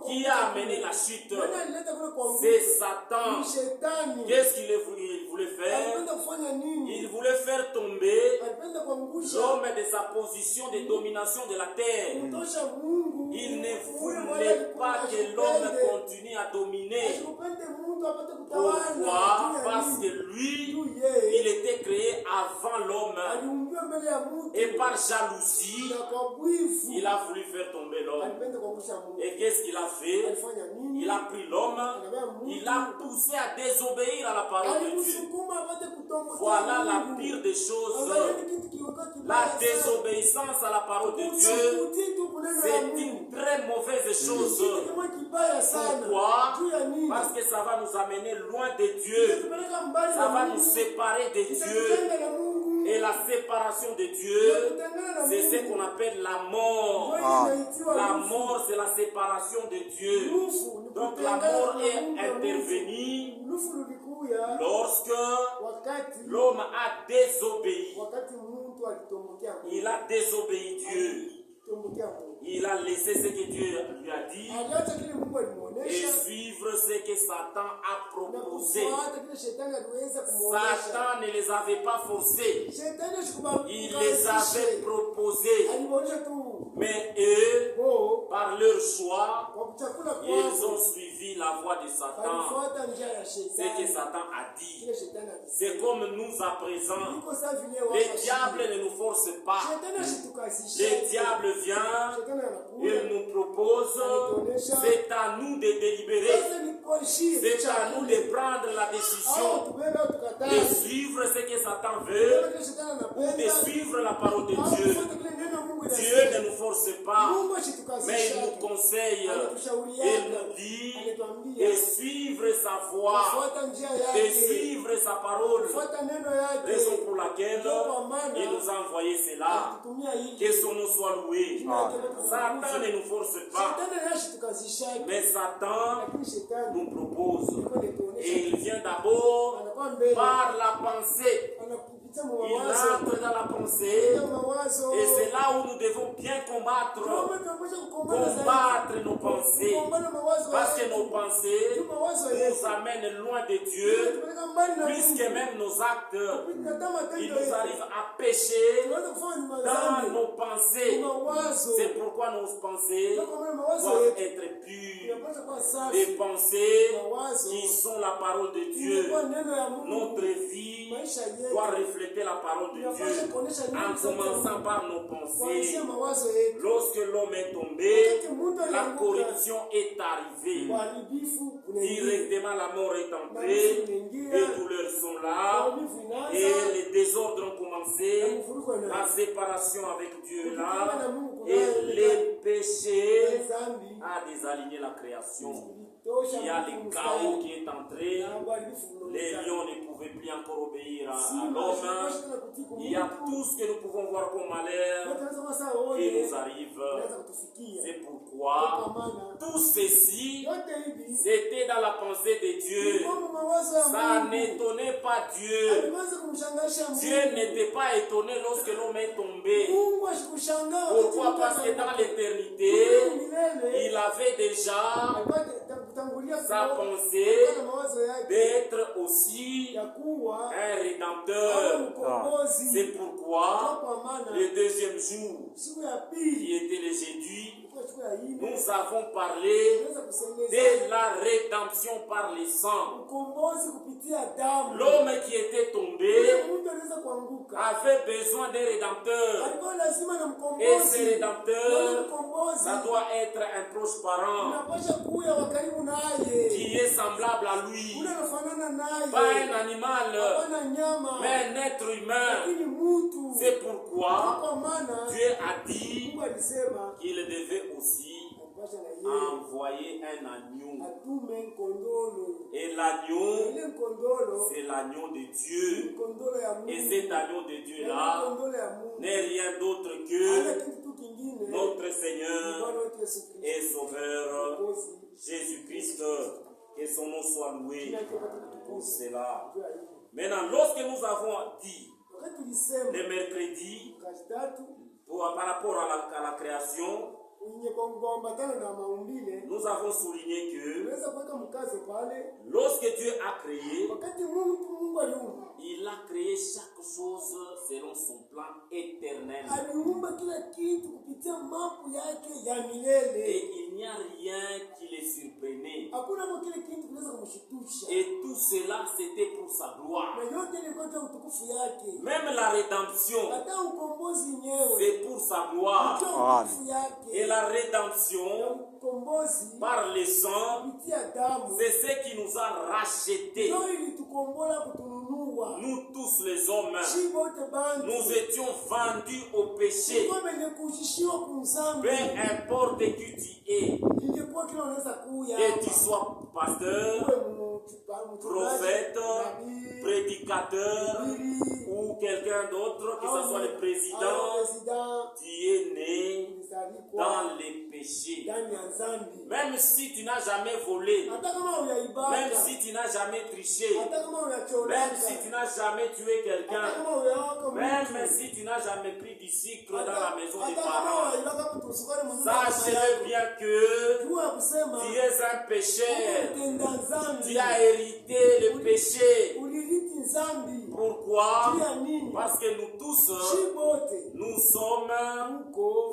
Qui a amené la chute? C'est Satan. Qu'est-ce qu'il voulait faire? Il voulait faire tomber l'homme de sa position de domination de la terre. Il ne voulait pas que l'homme continue à dominer. Pourquoi? Parce que lui, il était créé avant l'homme. Et par jalousie, il a voulu faire tomber l'homme. Et qu'est-ce qu'il a fait? Il a pris l'homme, il a poussé à désobéir à la parole de Dieu. Voilà la pire des choses. La désobéissance à la parole de Dieu, c'est une très mauvaise chose. Pourquoi? Parce que ça va nous amener loin de Dieu. Ça va nous séparer de Dieu. Et la séparation de Dieu, c'est ce qu'on appelle la mort. La mort, c'est la séparation de Dieu. Donc la mort est intervenue lorsque l'homme a désobéi. Il a désobéi Dieu. Il a laissé ce que Dieu lui a dit et suivre ce que Satan a proposé. Satan ne les avait pas forcés. Il les avait proposés. Mais eux, par leur choix, ils ont suivi la voie de Satan. Ce que Satan a dit. C'est comme nous à présent. Le diable ne nous force pas. Le diable vient, il nous propose. C'est à nous de délibérer. C'est à nous de prendre la décision de suivre ce que Satan veut ou de suivre la parole de Dieu. Dieu ne nous force pas, mais il nous conseille, il nous dit de suivre sa voie, de suivre sa parole. Raison pour laquelle il nous a envoyé cela. Que son nom soit loué. Satan ne nous force pas, mais Satan nous propose. Et il vient d'abord par la pensée. Il entre dans la pensée et c'est là où nous devons bien combattre nos pensées, parce que nos pensées nous amènent loin de Dieu, plus que même nos actes. Il nous arrive à pécher dans nos pensées. C'est pourquoi nos pensées doivent être pures, des pensées qui sont la parole de Dieu. Notre vie doit refléter la parole de Dieu en commençant par nos pensées. Lorsque l'homme est tombé, la corruption est arrivée. Directement la mort est entrée, les douleurs sont là et les désordres ont commencé, la séparation avec Dieu est là et les péchés a désaligné la création. Il y a le chaos qui est entré. Les lions ne pouvaient plus encore obéir à l'homme. Il y a tout ce que nous pouvons voir comme malheur qui nous arrive. C'est pourquoi tout ceci, c'était dans la pensée de Dieu. Ça n'étonnait pas Dieu. Dieu n'était pas étonné lorsque l'homme est tombé. Pourquoi? Parce que dans l'éternité, il avait déjà sa pensée d'être aussi un rédempteur. C'est pourquoi le deuxième jour, qui était le jeudi, nous avons parlé de la rédemption par le sang. L'homme qui était tombé avait besoin d'un rédempteur. Et ce rédempteur, ça doit être un proche parent qui est semblable à lui. Pas un animal, mais un être humain. C'est pourquoi Dieu a dit qu'il devait aussi envoyer un agneau. Et l'agneau, c'est l'agneau de Dieu. Et cet agneau de Dieu-là n'est rien d'autre que notre Seigneur et Sauveur Jésus-Christ. Que son nom soit loué pour cela. Maintenant, lorsque nous avons dit le mercredi, par rapport à la création, nous avons souligné que lorsque Dieu a créé, il a créé chaque chose selon son plan éternel. Et il n'y a rien qui les surprenait. Et tout cela, c'était pour sa gloire. Même la rédemption, c'est pour sa gloire. Et la rédemption, par le sang, c'est ce qui nous a rachetés. Nous tous les hommes, nous étions vendus au péché. Peu importe qui tu es, que tu sois pasteur, prophète, prédicateur ou quelqu'un d'autre, que ce soit le président, tu es né dans les péchés. Même si tu n'as jamais volé, même si tu n'as jamais triché, même si tu n'as jamais tué quelqu'un, même si tu n'as jamais pris du sucre dans la maison des parents, sache bien que tu es un pécheur. Tu as hérité le péché. Pourquoi? Parce que nous tous, nous sommes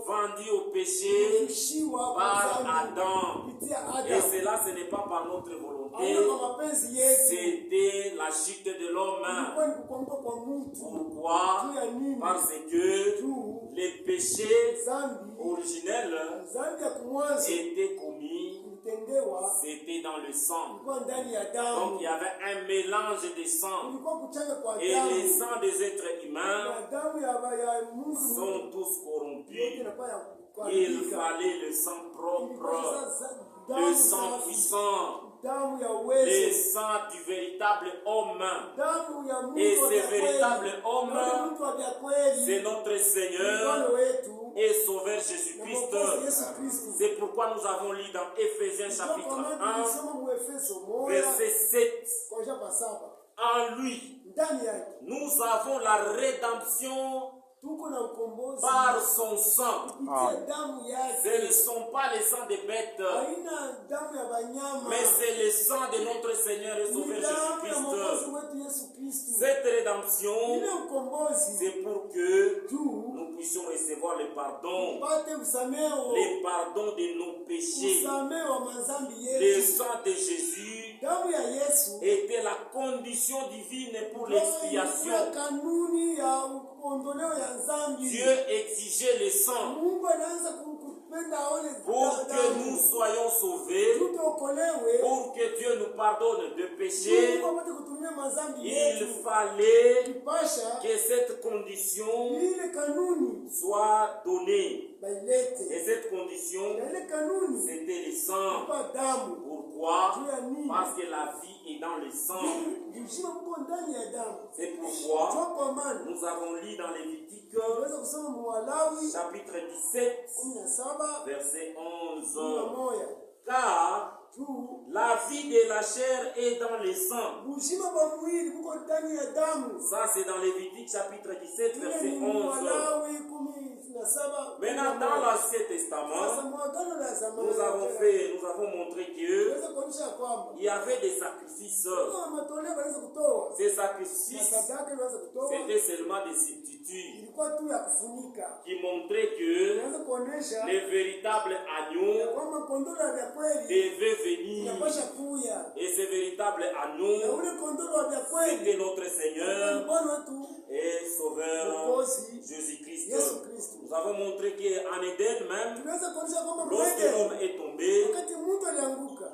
vendus au péché par Adam. Et cela, ce n'est pas par notre volonté. C'était la chute de l'homme. Pourquoi? Parce que les péchés originels étaient commis. C'était dans le sang. Donc il y avait un mélange de sang. Et les sangs des êtres humains sont tous corrompus. Il fallait le sang propre, le sang puissant, le sang du véritable homme. Et ce véritable homme, c'est notre Seigneur et Sauveur Jésus-Christ. C'est pourquoi nous avons lu dans Éphésiens chapitre 1, verset 7. En lui, nous avons la rédemption par son sang. Ce ne sont pas les sangs des bêtes, mais c'est le sang de notre Seigneur et Sauveur Jésus-Christ. Cette rédemption, c'est pour que nous puissions recevoir le pardon de nos péchés. Le sang de Jésus était la condition divine pour l'expiation. Dieu exigeait le sang pour que nous soyons sauvés, pour que Dieu nous pardonne de péché. Il fallait que cette condition soit donnée. Et cette condition, c'était le sang. Pourquoi? Parce que la vie est dans le sang. C'est pourquoi nous avons lu dans Lévitique chapitre 17 verset 11. Car la vie de la chair est dans le sang. Ça c'est dans Lévitique chapitre 17 verset 11. Maintenant dans l'Ancien Testament, nous avons montré que il y avait des sacrifices. Ces sacrifices, c'était seulement des substituts qui montraient que le véritable agneau devait venir. Et ce véritable agneau, c'était notre Seigneur et Sauveur Jésus-Christ. Nous avons montré qu'en Éden même, lorsque l'homme est tombé,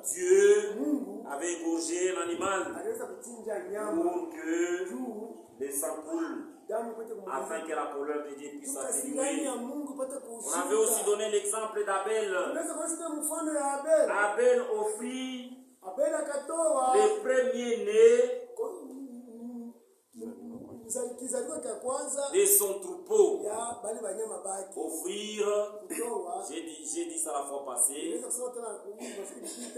Dieu avait égorgé l'animal pour que le sang coule, afin que la colère de Dieu puisse atténuer. On avait aussi donné l'exemple d'Abel. Abel offrit les premiers-nés de son troupeau. Offrir, j'ai dit ça la fois passée,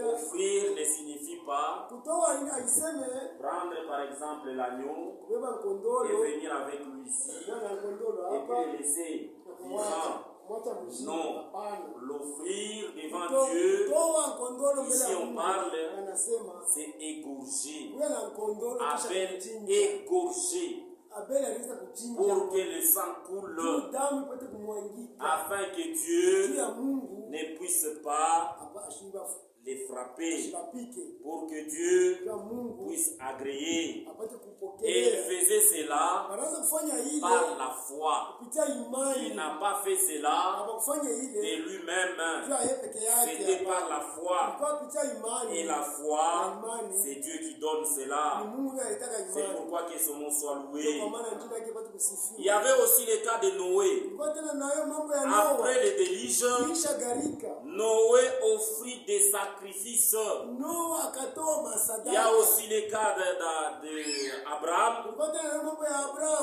offrir ne signifie pas prendre par exemple l'agneau et venir avec lui ici et puis le laisser vivant. Non, l'offrir devant Dieu, ici on parle, c'est égorger. Abel égorgé pour que le sang coule, afin que Dieu ne puisse pas les frapper, pour que Dieu puisse agréer. Et il faisait cela par la foi. Il n'a pas fait cela de lui-même. C'était par la foi. Et la foi, c'est Dieu qui donne cela. C'est pourquoi que son nom soit loué. Il y avait aussi le cas de Noé. Après le déluge, Noé offrit des sacrifices. Il y a aussi le cas d'Abraham.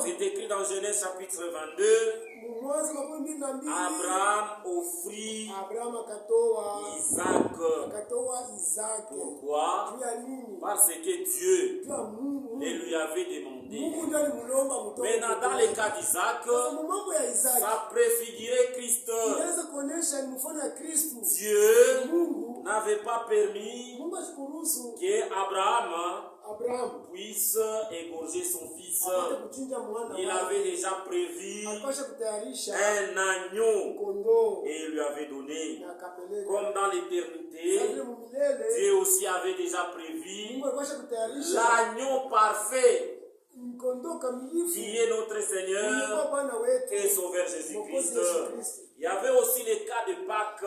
C'est écrit dans Genèse chapitre 22. Abraham offrit Isaac. Pourquoi? Parce que Dieu ne lui avait demandé. Maintenant, dans le cas d'Isaac, ça préfigurait Christ. Dieu n'avait pas permis qu'Abraham puisse égorger son fils. Il avait déjà prévu un agneau et il lui avait donné. Comme dans l'éternité, Dieu aussi avait déjà prévu l'agneau parfait qui est notre Seigneur et Sauveur Jésus-Christ. Il y avait aussi le cas de Pâques.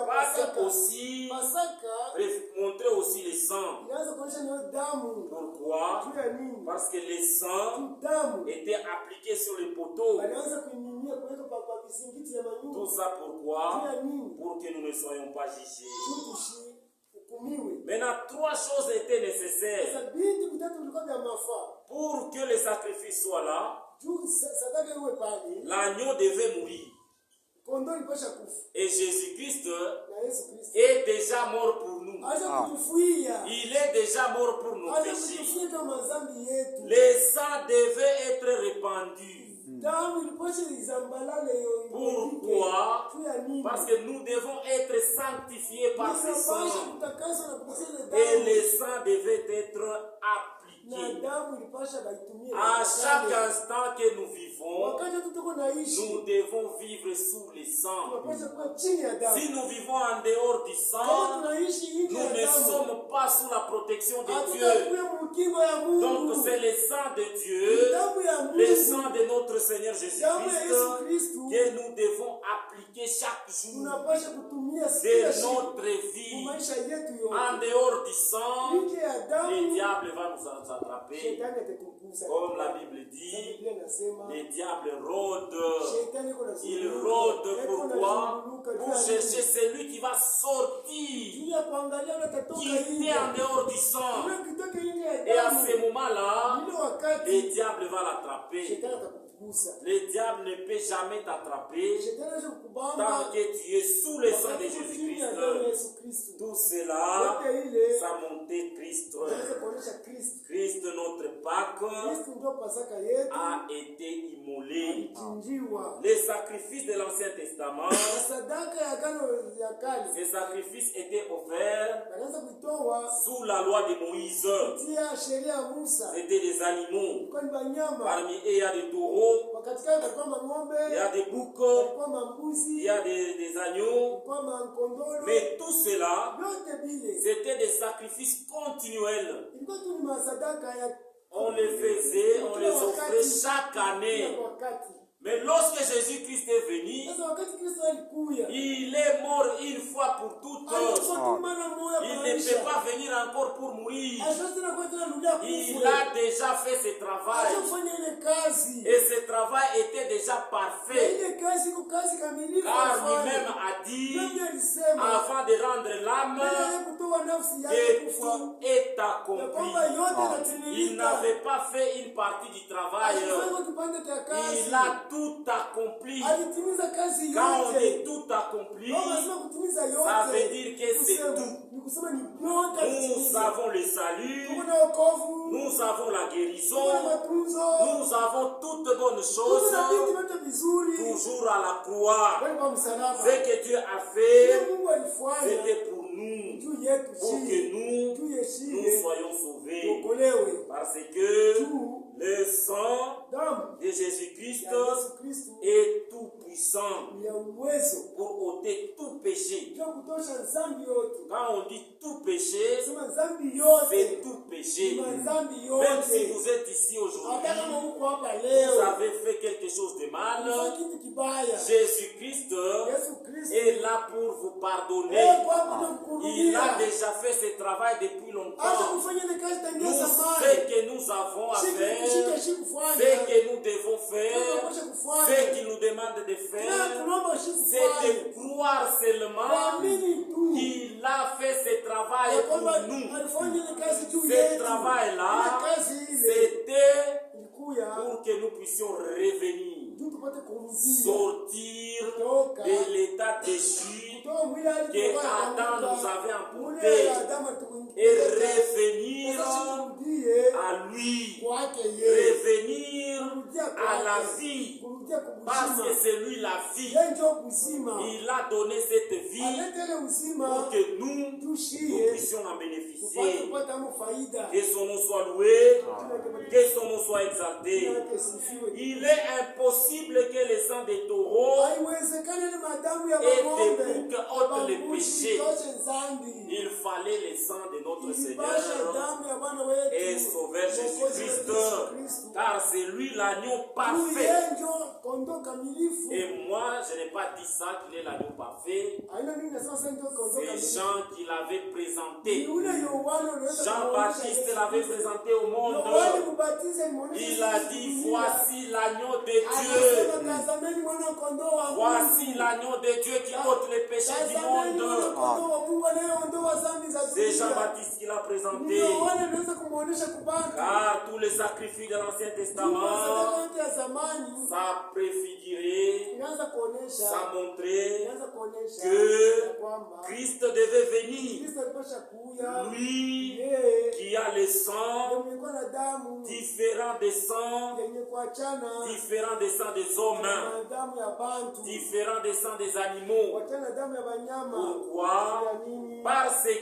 Pâques aussi montrait aussi le sang. Pourquoi? Parce que le sang était appliqué sur les poteaux. Tout ça pourquoi? Pour que nous ne soyons pas jugés. Maintenant, trois choses étaient nécessaires pour que le sacrifice soit là. L'agneau devait mourir. Et Jésus-Christ est déjà mort pour nous. Il est déjà mort pour nos péchés. Le sang devait être répandu. Pourquoi? Parce que nous devons être sanctifiés par ce sang. Et le sang devait être appliqué. À chaque instant que nous vivons, nous devons vivre sous le sang. Si nous vivons en dehors du sang, nous ne sommes pas sous la protection de Dieu. Donc c'est le sang de Dieu, le sang de notre Seigneur Jésus-Christ que nous devons appliquer chaque jour de notre vie. En dehors du sang, le diable va nous attraper. Comme la Bible dit, le diable rôde. Il rôde pourquoi? Pour chercher celui qui va sortir, qui était en dehors du sang. Et à ce moment-là, le diable va l'attraper. Le diable ne peut jamais t'attraper tant que tu es sous le sang de Jésus-Christ. Tout cela, ça montait Christ. Christ, notre Pâque, a été immolé. Les sacrifices de l'Ancien Testament, ces sacrifices étaient offerts sous la loi de Moïse. C'était des animaux. Parmi eux, il y a des taureaux. Il y a des boucs, il y a des agneaux, mais tout cela, c'était des sacrifices continuels. On les faisait, on les offrait chaque année. Mais lorsque Jésus-Christ est venu, il est mort une fois pour toutes. Il ne peut pas venir encore pour mourir. Il a déjà fait ce travail. Et ce travail était déjà parfait. Car lui-même a dit, avant de rendre l'âme, que tout est accompli. Il n'avait pas fait une partie du travail. Il a tout accompli. Quand on dit tout accompli, ça veut dire que c'est tout. Nous avons le salut, nous avons la guérison, nous avons toutes bonnes choses, toujours à la croix. Ce que Dieu a fait, c'était pour nous, pour que nous soyons sauvés. Parce que le sang de Jésus-Christ est tout puissant pour ôter tout péché. Quand on dit tout péché, c'est tout péché. Même si vous êtes ici aujourd'hui, vous avez fait quelque chose de mal, Jésus-Christ est là pour vous pardonner. Il a déjà fait ce travail depuis longtemps. Nous, ce que nous avons à faire, ce que nous devons faire, ce qu'il nous demande de faire, c'est de croire seulement qu'il a fait ce travail pour nous. Ce travail-là, c'était pour que nous puissions revenir, sortir de l'état déchu que Adam nous avait emporté et revenir à lui, revenir à la vie, parce que c'est lui la vie. Il a donné cette vie pour que nous puissions en bénéficier. Que son nom soit loué, que son nom soit exalté. Il est impossible que le sang des taureaux et des boucs ôtent les péchés. Il fallait le sang de notre Seigneur et Sauveur Jésus-Christ, car c'est lui l'agneau parfait. Et moi, je n'ai pas dit ça qu'il est l'agneau parfait. C'est Jean qui l'avait présenté. Jean-Baptiste l'avait présenté au monde. Il a dit, voici l'agneau de Dieu. Voici l'agneau de Dieu qui ôte les péchés du monde. C'est Jean-Baptiste qui l'a présenté. Car tous les sacrifices de l'Ancien Testament, ça préfigurait, ça montrait que Christ devait venir. Lui qui a le sang différent des sangs, différent des sangs des hommes, différent des sangs des animaux. Pourquoi? Parce que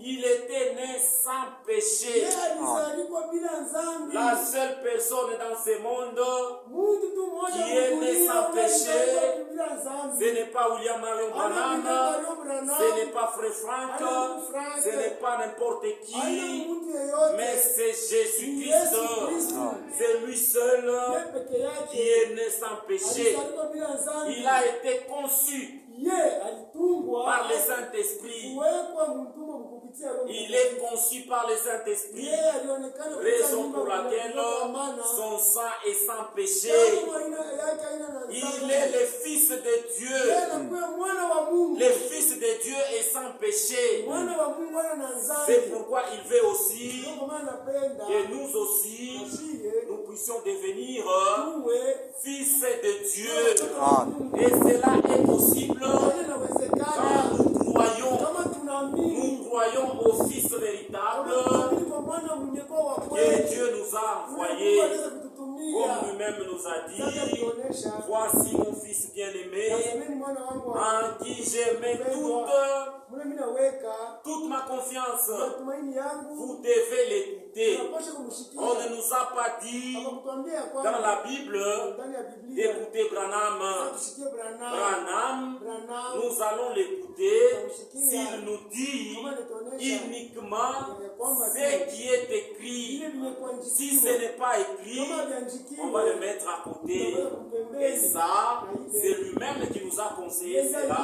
il était né sans péché. La seule personne dans ce monde qui est né sans péché, ce n'est pas William Marion Branham, ce n'est pas Frère Frank, ce n'est pas n'importe qui, mais c'est Jésus-Christ. C'est lui seul qui est né sans péché. Il a été conçu par le Saint-Esprit. Il est conçu par le Saint-Esprit, raison pour laquelle son sang est sans péché. Il est le Fils de Dieu. Le Fils de Dieu est sans péché. C'est pourquoi il veut aussi que nous aussi, nous puissions devenir fils de Dieu. Et cela est possible quand nous croyons au Fils véritable que Dieu nous a envoyé. Comme lui-même nous a dit, voici mon Fils bien-aimé, en qui j'ai mis toute ma confiance. Vous devez l'écouter. On ne nous a pas dit dans la Bible d'écouter Branham. Nous allons l'écouter s'il nous dit uniquement ce qui est écrit. Si ce n'est pas écrit, on va le mettre à côté. Et ça, c'est lui-même qui nous a conseillé cela.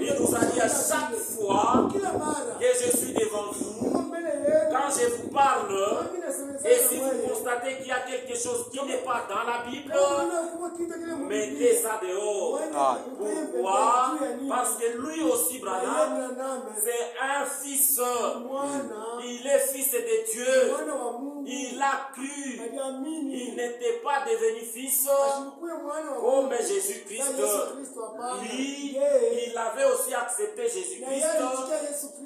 Il nous a dit à chaque fois que je suis devant vous, quand je vous parle, et si vous constatez qu'il y a quelque chose qui n'est pas dans la Bible, mettez ça dehors. Pourquoi? Parce que lui aussi, Branham, c'est un fils. Il est fils de Dieu. Il a cru. Il n'était pas devenu fils comme Jésus-Christ. Lui, il avait aussi accepté Jésus-Christ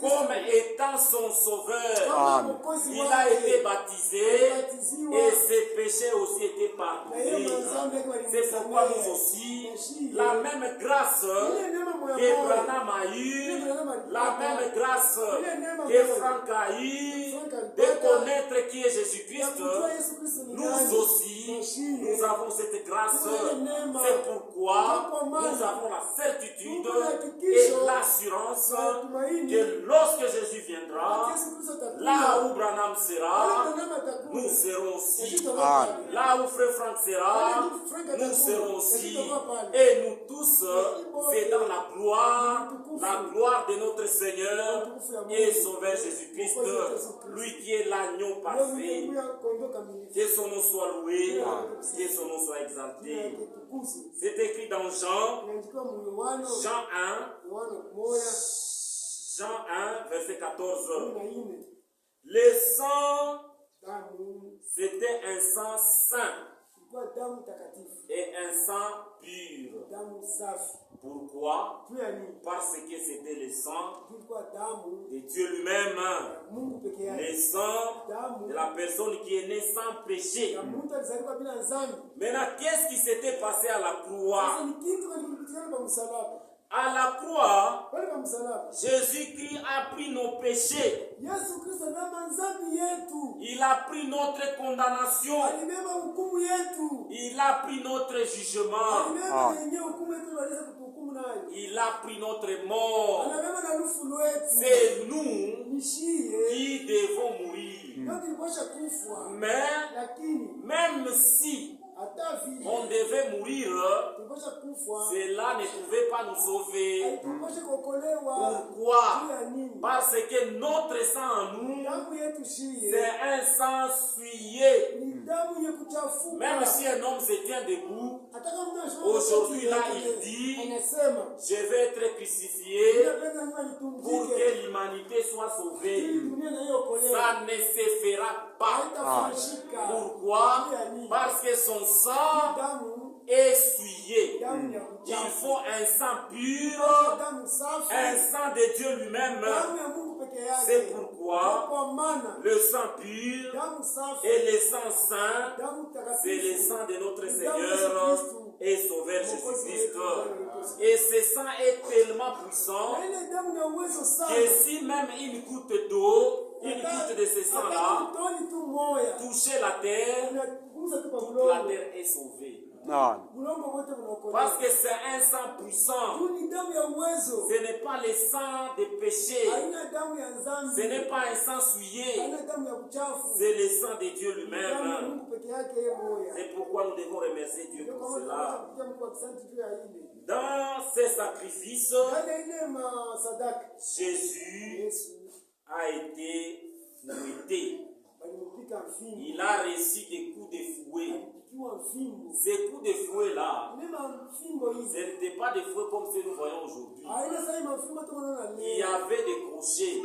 comme étant son sauveur. Il a été baptisé et ses péchés aussi étaient pardonnés. C'est pourquoi nous aussi, la même grâce que Branham a eue, la même grâce que Franck a eue, de connaître qui est Jésus-Christ, nous aussi, nous avons cette grâce. C'est pourquoi nous avons la certitude et l'assurance que lorsque Jésus viendra, là où Branham sera, nous serons aussi. Là où Frère Franck sera, nous serons aussi. Et nous tous, c'est dans la gloire de notre Seigneur et Sauveur Jésus-Christ, lui qui est l'agneau parfait. Que son nom soit loué, que son nom soit exalté. C'est écrit dans Jean 1, verset 14. Le sang, c'était un sang saint et un sang pur. Pourquoi? Parce que c'était le sang de Dieu lui-même. Le sang de la personne qui est née sans péché. Maintenant, qu'est-ce qui s'était passé à la croix? À la croix, Jésus-Christ a pris nos péchés. Il a pris notre condamnation. Il a pris notre jugement. Il a pris notre mort. C'est nous qui devons mourir. Mais même si on devait mourir, cela ne pouvait pas nous sauver. Pourquoi? Parce que notre sang en nous, c'est un sang souillé. Même si un homme se tient debout, aujourd'hui là il dit, je vais être crucifié pour que l'humanité soit sauvée. Ça ne se fera pas. Pourquoi? Parce que son sang est souillé. Il faut un sang pur, un sang de Dieu lui-même. C'est pourquoi le sang pur et le sang saint, c'est le sang de notre Seigneur et Sauveur Jésus-Christ. Et ce sang est tellement puissant que si même une goutte d'eau, une goutte de ce sang-là touchait la terre, toute la terre est sauvée. Parce que c'est un sang puissant. Ce n'est pas le sang de péché. Ce n'est pas un sang souillé. C'est le sang de Dieu lui-même. C'est pourquoi nous devons remercier Dieu pour cela. Dans ces sacrifices, Jésus a été fouetté. Il a reçu des coups de fouet. Ces coups de fouet là, ce n'était pas des fouets comme ceux que nous voyons aujourd'hui. Il y avait des crochets.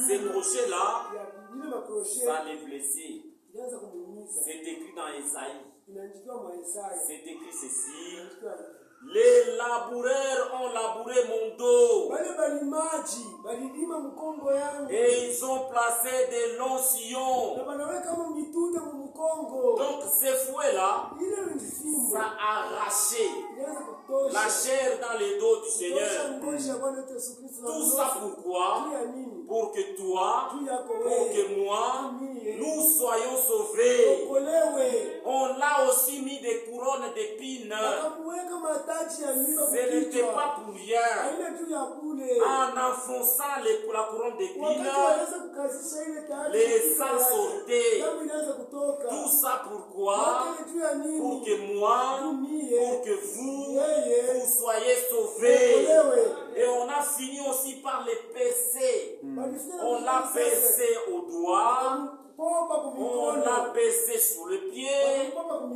Ces crochets là, ça les blessait. C'est écrit dans Ésaïe. C'est écrit ceci. Les laboureurs ont labouré mon dos. Et ils ont placé des longs sillons. Donc ces fouets-là, ça a arraché la chair dans les dos du Seigneur. Tout ça pourquoi? Pour que toi, pour que moi, nous soyons sauvés. On l'a aussi mis des couronnes d'épines. Ce n'était pas pour rien. En enfonçant la couronne d'épines, les sangs sortaient. Tout ça pourquoi? Pour que moi, pour que vous soyez sauvés. Et on a fini aussi par les percer. On l'a percé au doigt. On l'a pesé sur le pied.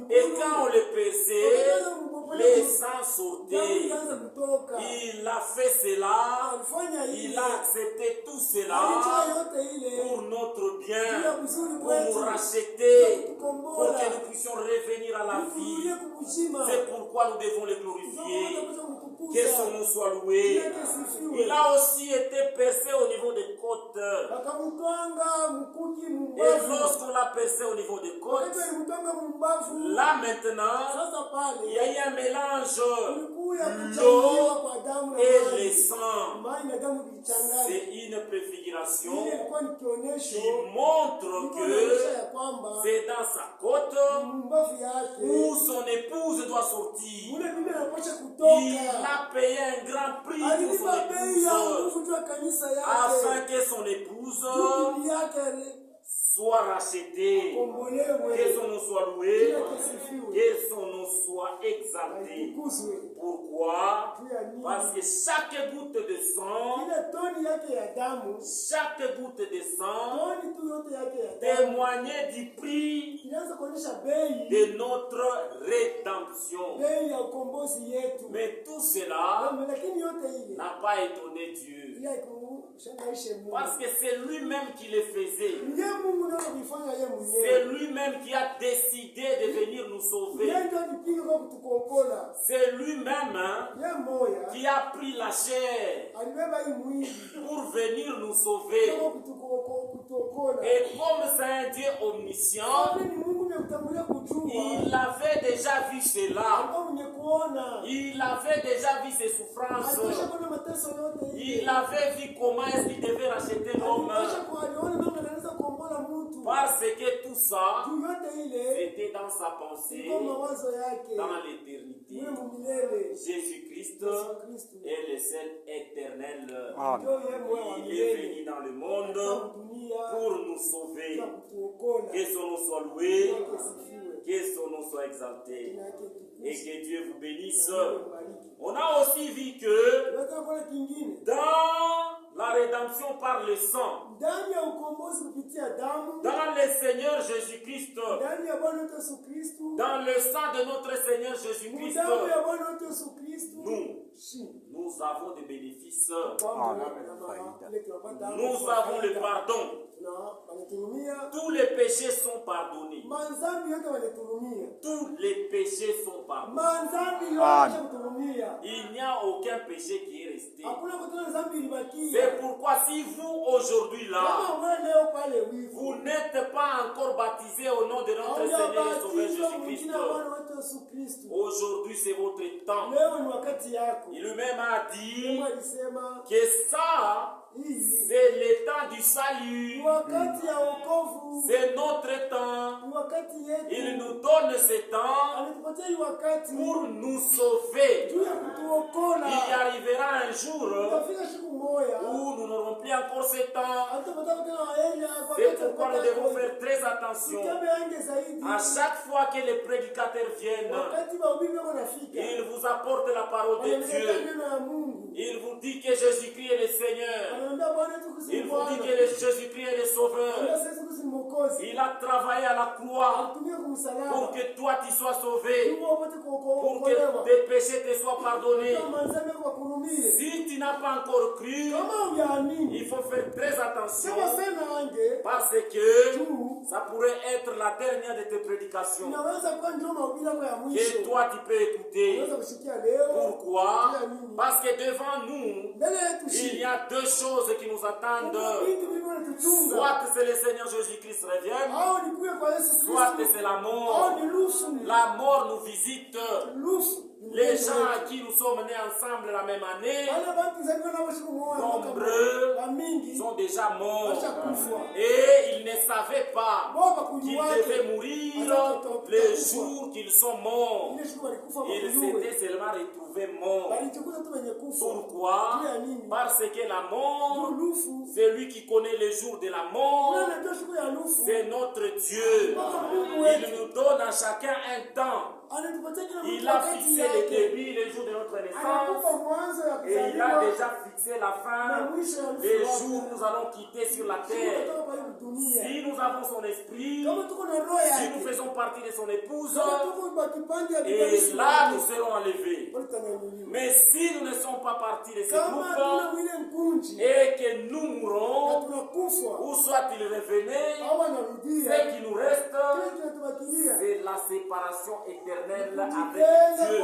Et quand on le pesait, les sangs sortaient. Il a fait cela. Il a accepté tout cela pour notre bien, pour nous racheter, pour que nous puissions revenir à la vie. C'est pourquoi nous devons le glorifier. Que son nom soit loué. Il a aussi été percé au niveau des côtes. Et lorsqu'on l'a percé au niveau des côtes, là maintenant, il y a eu un mélange, l'eau et le sang. C'est une préfiguration qui montre que c'est dans sa côte où son épouse doit sortir. Il a payé un grand prix pour son épouse afin que son épouse soit rachetée, que son nom soit loué, que son nom soit exalté. Pourquoi? Parce que chaque goutte de sang, témoignait du prix de notre rédemption. Mais tout cela n'a pas étonné Dieu. Parce que c'est lui-même qui le faisait. C'est lui-même qui a décidé de venir nous sauver. C'est lui-même qui a pris la chair pour venir nous sauver. Et comme c'est un Dieu omniscient, il avait déjà vu cela. Il avait déjà vu ses souffrances. Il avait vu comment est-ce qu'il devait racheter l'homme. Parce que tout ça, c'était dans sa pensée, dans l'éternité. Jésus-Christ est le seul éternel. Il est venu dans le monde pour nous sauver. Que son nom soit loué, que son nom soit exalté. Et que Dieu vous bénisse. On a aussi vu que dans la rédemption par le sang, dans le Seigneur Jésus-Christ, dans le sang de notre Seigneur Jésus-Christ, nous avons des bénéfices. Nous avons le pardon. Tous les péchés sont pardonnés. Tous les péchés sont pardonnés. Il n'y a aucun péché qui est resté. C'est pourquoi si vous aujourd'hui là, vous n'êtes pas encore baptisé au nom de notre Seigneur et Sauveur Jésus-Christ, aujourd'hui c'est votre temps. Il lui-même a dit que ça, c'est le temps du salut. C'est notre temps. Il nous donne ce temps pour nous sauver. Il y arrivera un jour où nous n'aurons plus encore ce temps. C'est pourquoi nous devons faire très attention. À chaque fois que les prédicateurs viennent, ils vous apportent la parole de Dieu. Il vous dit que Jésus-Christ est le Seigneur. Il vous dit que Jésus-Christ est le Sauveur. Il a travaillé à la croix pour que toi tu sois sauvé, pour que tes péchés te soient pardonnés. Si tu n'as pas encore cru, il faut faire très attention, parce que ça pourrait être la dernière de tes prédications que toi tu peux écouter. Pourquoi? Parce que devant nous, il y a deux choses qui nous attendent. Soit c'est le Seigneur Jésus-Christ revienne, soit c'est la mort. La mort nous visite. Les gens à qui nous sommes nés ensemble la même année, nombreux sont déjà morts. Et ils ne savaient pas qu'ils devaient mourir le jour qu'ils sont morts. Ils s'étaient seulement retrouvés morts. Pourquoi? Parce que la mort, c'est lui qui connaît le jour de la mort. C'est notre Dieu. Il nous donne à chacun un temps. Il a fixé le début, le jour de notre naissance et il a déjà fixé la fin des jours où nous allons quitter sur la terre. Si nous avons son esprit, si nous faisons partie de son épouse, et là nous serons enlevés. Mais si nous ne sommes pas partis de ce groupe et que nous mourons, ou soit il revenait, ce qui nous reste, c'est la séparation éternelle avec Dieu.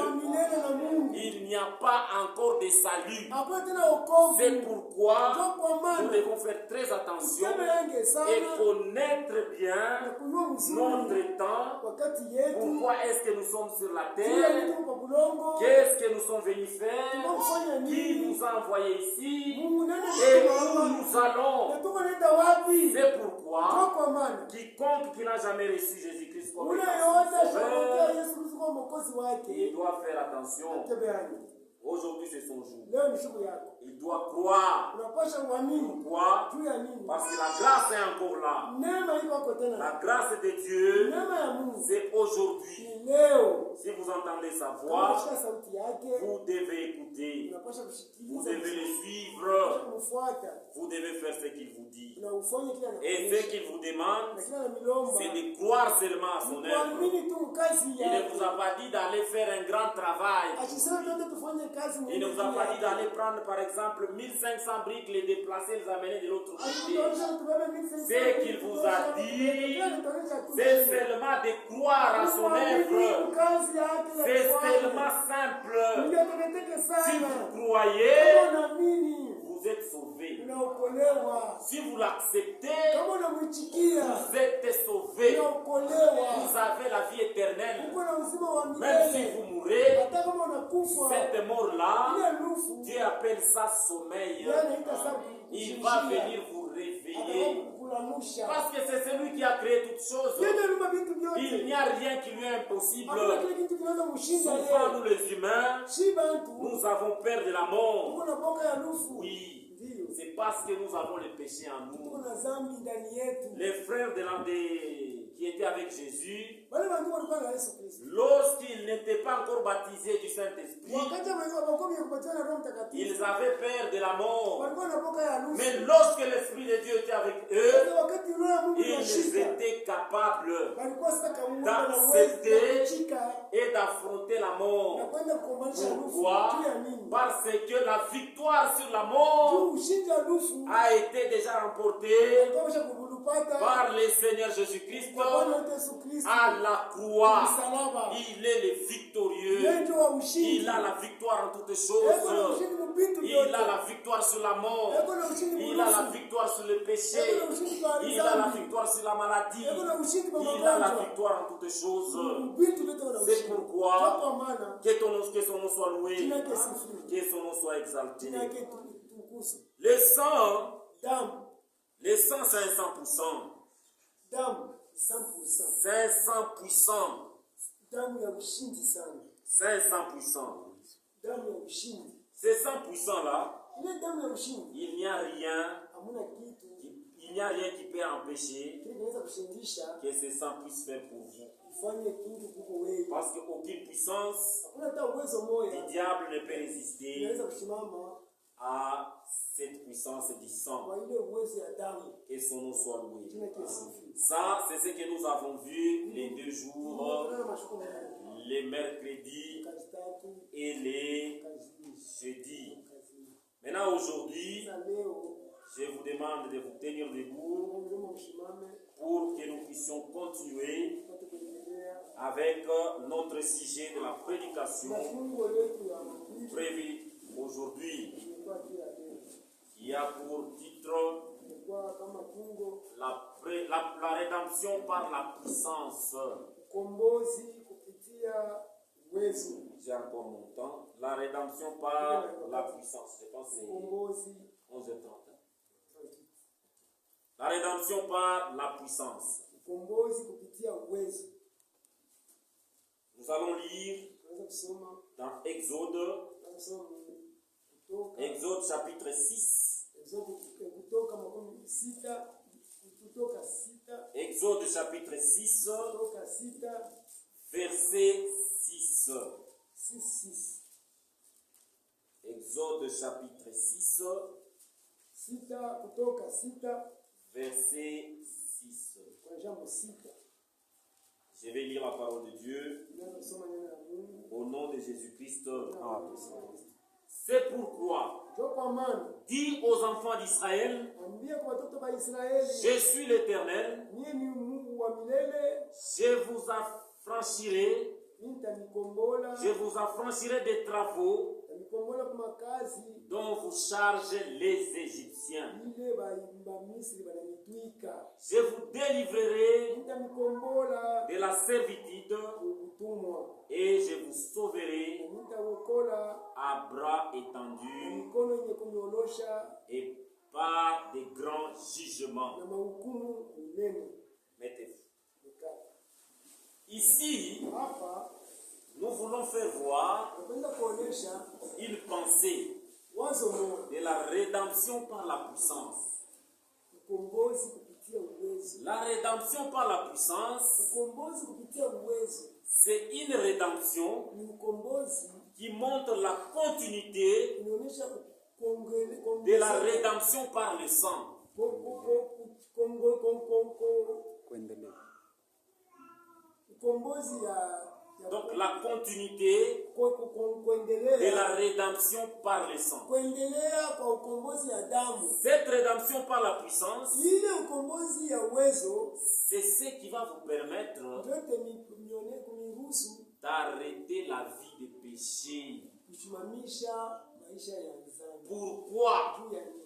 Il n'y a pas encore de salut. C'est pourquoi nous devons faire très attention et connaître bien notre temps. Pourquoi est-ce que nous sommes sur la terre? Qu'est-ce que nous sommes venus faire? Qui nous a envoyés ici? Et où nous allons? C'est pourquoi quiconque qui n'a jamais reçu Jésus-Christ comme Sauveur, il doit faire attention. Aujourd'hui, c'est son jour. Il doit croire. Pourquoi? Parce que la grâce est encore là. La grâce de Dieu, c'est aujourd'hui. Si vous entendez sa voix, vous devez écouter. Vous devez le suivre. Vous devez faire ce qu'il vous dit. Et ce qu'il vous demande, c'est de croire seulement à son œuvre. Il ne vous a pas dit d'aller faire un grand travail. Il ne vous a pas dit d'aller prendre par exemple 1500 briques, les déplacer, les amener de l'autre côté. Ce qu'il vous a dit, c'est seulement de croire à son œuvre. C'est tellement simple. Si vous croyez, vous êtes sauvés. Si vous l'acceptez, vous êtes sauvés. Vous avez la vie éternelle. Même si vous mourrez, cette mort-là, Dieu appelle ça sommeil. Il va venir vous réveiller. Parce que c'est celui qui a créé toutes choses. Il n'y a rien qui lui est impossible. Souvent, nous les humains, nous avons peur de la mort. Oui. C'est parce que nous avons le péché en nous. Les frères qui étaient avec Jésus, lorsqu'ils n'étaient pas encore baptisés du Saint-Esprit, ils avaient peur de la mort. Mais lorsque l'Esprit de Dieu était avec eux, ils étaient capables d'accepter et d'affronter la mort. Pourquoi? Parce que la victoire sur la mort a été déjà remportée par le Seigneur Jésus-Christ à la croix. Il est le victorieux. Il a la victoire en toutes choses. Il a la victoire sur la mort. Il a la victoire sur le péché. Il a la victoire sur la maladie. Il a la victoire en toutes choses. C'est pourquoi que son nom soit loué, que son nom soit exalté. Le sang, c'est un 100%. C'est 100%. C'est 100%. C'est 100% là. Il n'y a rien. Il n'y a rien qui peut empêcher que ce sang puisse faire pour vous. Parce qu'aucune puissance du diable ne peut résister à cette puissance du sang. Que son nom soit loué. Ça, c'est ce que nous avons vu les 2 jours, les mercredis et les jeudis. Maintenant, aujourd'hui, je vous demande de vous tenir debout pour que nous puissions continuer avec notre sujet de la prédication prévue aujourd'hui. Il a pour titre la rédemption par la puissance. J'ai encore mon temps. La rédemption par la puissance. Je pense que c'est 11h30. La rédemption par la puissance. Nous allons lire dans Exode chapitre 6. Exode chapitre 6, verset 6. Exode chapitre 6, Kutoka 6 verset 6. kwa jambo 6. Je vais lire la parole de Dieu Ninasoma neno la Mungu. au nom de Jésus-Christ. Amen. C'est pourquoi dis aux enfants d'Israël, Ambia kwa watoto wa Israeli, je suis l'Éternel, mimi ni Mungu wa milele, je vous affranchirai, nitanikombola, je vous affranchirai des travaux nitanikombola kwa makazi dont vous chargez les Égyptiens. ile ba Misri bananitwika. Je vous délivrerai Nitanikombola de la servitude utumwa, et je vous sauverai nitaokola à bras étendus mikono yenye kuniolosha et par de grands jugements. na mahukumu milele. Mettez-vous. Ici, Hapa nous voulons faire voir napenda kuonesha une pensée wazo moja, de la rédemption par la puissance. ukombozi kupitia uwezo. La rédemption par la puissance, Ukombozi kupitia uwezo c'est une rédemption ni ukombozi qui montre la continuité inaonyesha de la rédemption par le sang. ukombozi Donc la continuité de la rédemption par le sang. kuendelea kwa ukombozi ya damu. Cette rédemption par la puissance, Ile ukombozi ya uwezo c'est ce qui va vous permettre ndote kuniruhusu d'arrêter la vie de péché. kusimamisha maisha ya dhambi. Pourquoi? Juu ya nini?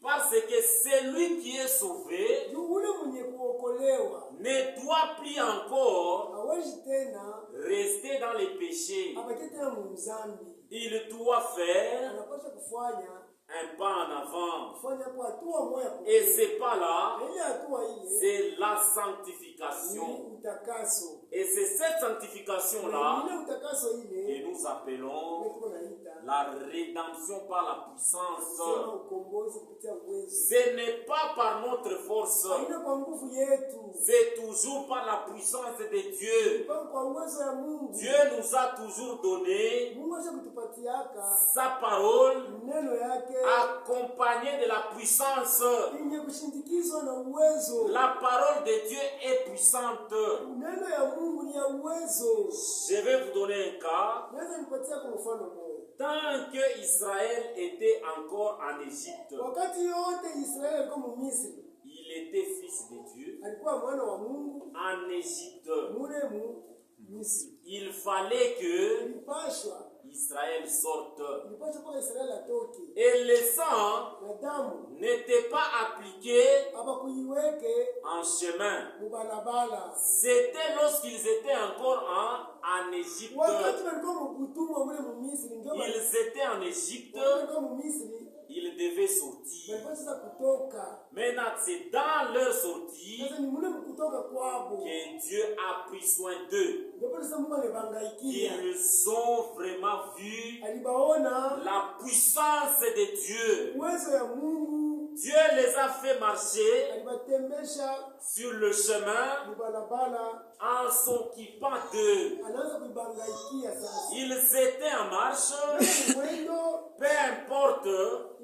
Parce que celui qui est sauvé Juu ule mwenye kuokolewa ne doit plus encore hawezi tena rester dans les péchés. abaki tena mzambi. Il doit faire Anapaswa kufanya un pas en avant. kwa hatua moja. Et ce pas-là, Ile hatua ile c'est la ni sanctification. utakaso. Et c'est cette sanctification-là Ile utakaso ile que nous appelons ndio tunaita la rédemption par la puissance. sema ukombozi kupitia uwezo. Ce n'est pas par notre force, Haina kwa nguvu yetu, c'est toujours par la puissance de Dieu. kwa uwezo ya Mungu. Dieu nous a toujours donné Mungu ashakutupatiaka sa parole neno yake accompagnée de la puissance. yenye kushindikizwa na uwezo. La parole de Dieu est puissante. Neno ya Mungu ni ya uwezo. Je vais vous donner un cas. Naweza nipatia kwa mfano mmoja. Tant que Israël était encore en Égypte, Wakati yote Israeli alikuwa Misri, il était fils de Dieu. alikuwa mwana wa Mungu En Égypte, mule Misri. il fallait que Ilipashwa Israël sorte. kwa Israeli atoke. Et le sang Na damu n'était pas appliqué abakuiweke en chemin. mubalabala. C'était lorsqu'ils étaient encore en Égypte. Wakati walikuwa mkutumwa mule Misri, ndio Ils étaient en Égypte, walikuwa Misri, ils devaient sortir. walikuwa sasa kutoka. Maintenant, c'est dans leur sortie Sasa ni mule mkutoka kwabo. que Dieu a pris soin d'eux. Ndio pale sasa Mungu alibangaikia. Ils ont vraiment vu Alibaona la puissance de Dieu. uwezo ya Mungu. Dieu les a fait marcher Alibatembesha sur le chemin mubalabala, en s'occupant d'eux. anaanza kuibangaikia sasa. Ils étaient en marche, Mwendo peu importe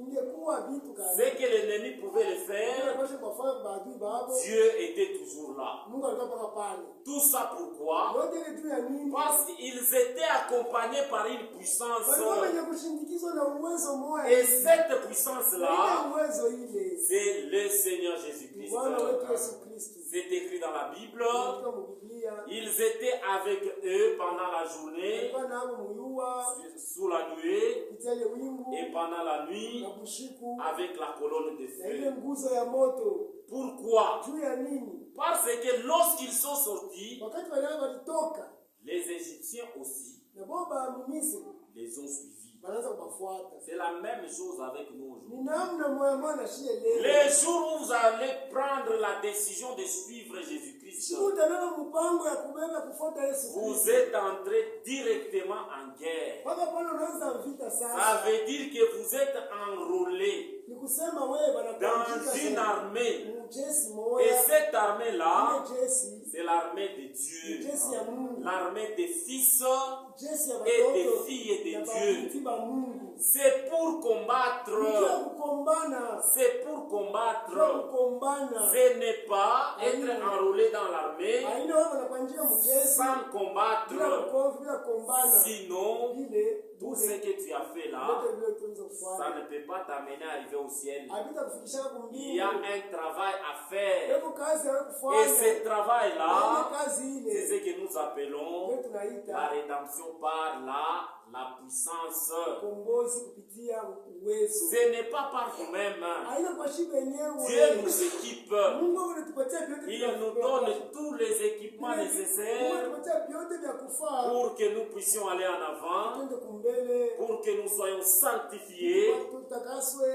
ingekuwa vitu ce kali. que l'ennemi pouvait le faire, Anapaswa kufanya baadhi babo. Dieu était toujours là. Mungu alikuwa paka pale. Tout ça pourquoi? Yote ile juu ya nini? Parce qu'ils étaient accompagnés par une puissance. Walikuwa wenye kushindikizwa na uwezo mmoja. Et cette Ile puissance-là, uwezo ile. c'est le Seigneur Jésus-Christ. Bwana wetu Yesu Kristo. C'est écrit dans la Bible. Katika Biblia, Ils étaient avec eux pendant la journée, alikuwa nao muyua, sous la nuée, kupitia ile wingu et pendant la nuit, na bushiku avec la colonne de na ile feu. nguzo ya moto. Pourquoi? Juu ya nini? Parce que lorsqu'ils sont sortis, Wakati walitoka les Égyptiens aussi na boba Misri les ont suivis. wanaanza kuwafuata. C'est la même chose avec nous aujourd'hui. Ni namna moya moya na shie leo. Les jours où vous allez prendre la décision de suivre Jésus-Christ, Siku utanena mpango ya kubeba kufuata Yesu vous Kristo. êtes entrés directement en guerre. Paka pale unaanza vita Ça sasa. veut dire que vous êtes enrôlés Ni kusema wewe dans une armée. Mjesi Et moya. cette armée-là, Ile jesi c'est l'armée de Dieu. jesi ya Mungu. L'armée des fils et des filles et des dieux. C'est pour combattre. C'est pour combattre. Ce n'est pas être enrôlé dans l'armée sans combattre. Sinon, tout ce que tu as fait là, ça ne peut pas t'amener à arriver au ciel. Il y a un travail à faire. Et ce travail-là, c'est ce que nous appelons la rédemption par la puissance. Ce n'est pas par nous-mêmes. Dieu nous équipe. Il nous donne tous les équipements nécessaires pour que nous puissions aller en avant, pour que nous soyons sanctifiés,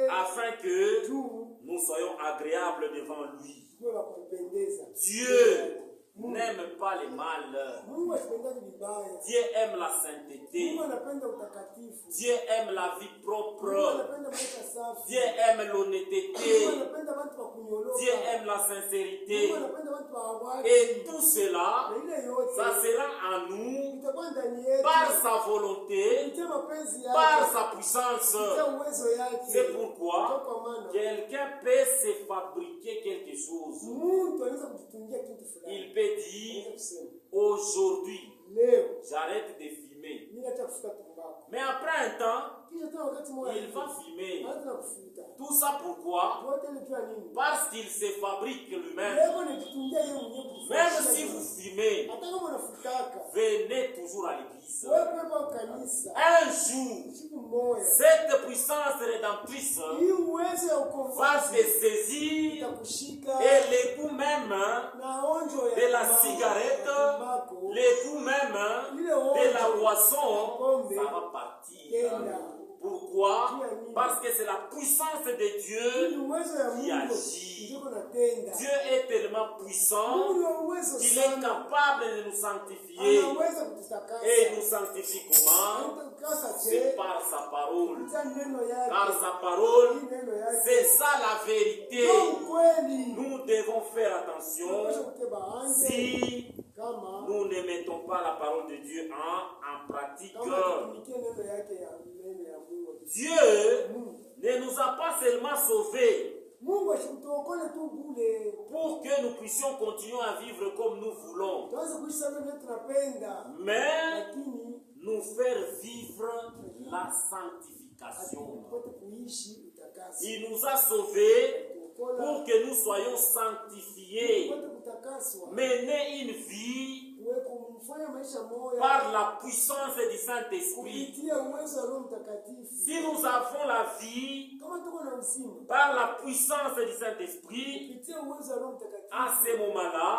afin que nous soyons agréables devant lui. Dieu n'aime pas les mal. Dieu aime la sainteté. Dieu aime la vie propre. Dieu aime l'honnêteté. Dieu aime la sincérité. Et tout cela, ça sera en nous par sa volonté, par sa puissance. C'est pourquoi quelqu'un peut se fabriquer quelque chose. Il peut dire, aujourd'hui, j'arrête de fumer. Mais après un temps, il va fumer. Tout ça pourquoi? Parce qu'il se fabrique lui-même. Même si vous fumez, venez toujours à l'église. Un jour, cette puissance rédemptrice va se saisir et les goûts même de la cigarette, les goûts même de la boisson, ça va partir. Pourquoi? Parce que c'est la puissance de Dieu qui agit. Dieu est tellement puissant qu'il est capable de nous sanctifier. Et il nous sanctifie comment? C'est par sa parole. Par sa parole, c'est ça la vérité. Nous devons faire attention si nous ne mettons pas la parole de Dieu en pratique. Dieu ne nous a pas seulement sauvés pour que nous puissions continuer à vivre comme nous voulons, mais nous faire vivre la sanctification. Il nous a sauvés pour que nous soyons sanctifiés, mener une vie par la puissance du Saint-Esprit. Si nous avons la vie par la puissance du Saint-Esprit, à ce moment-là,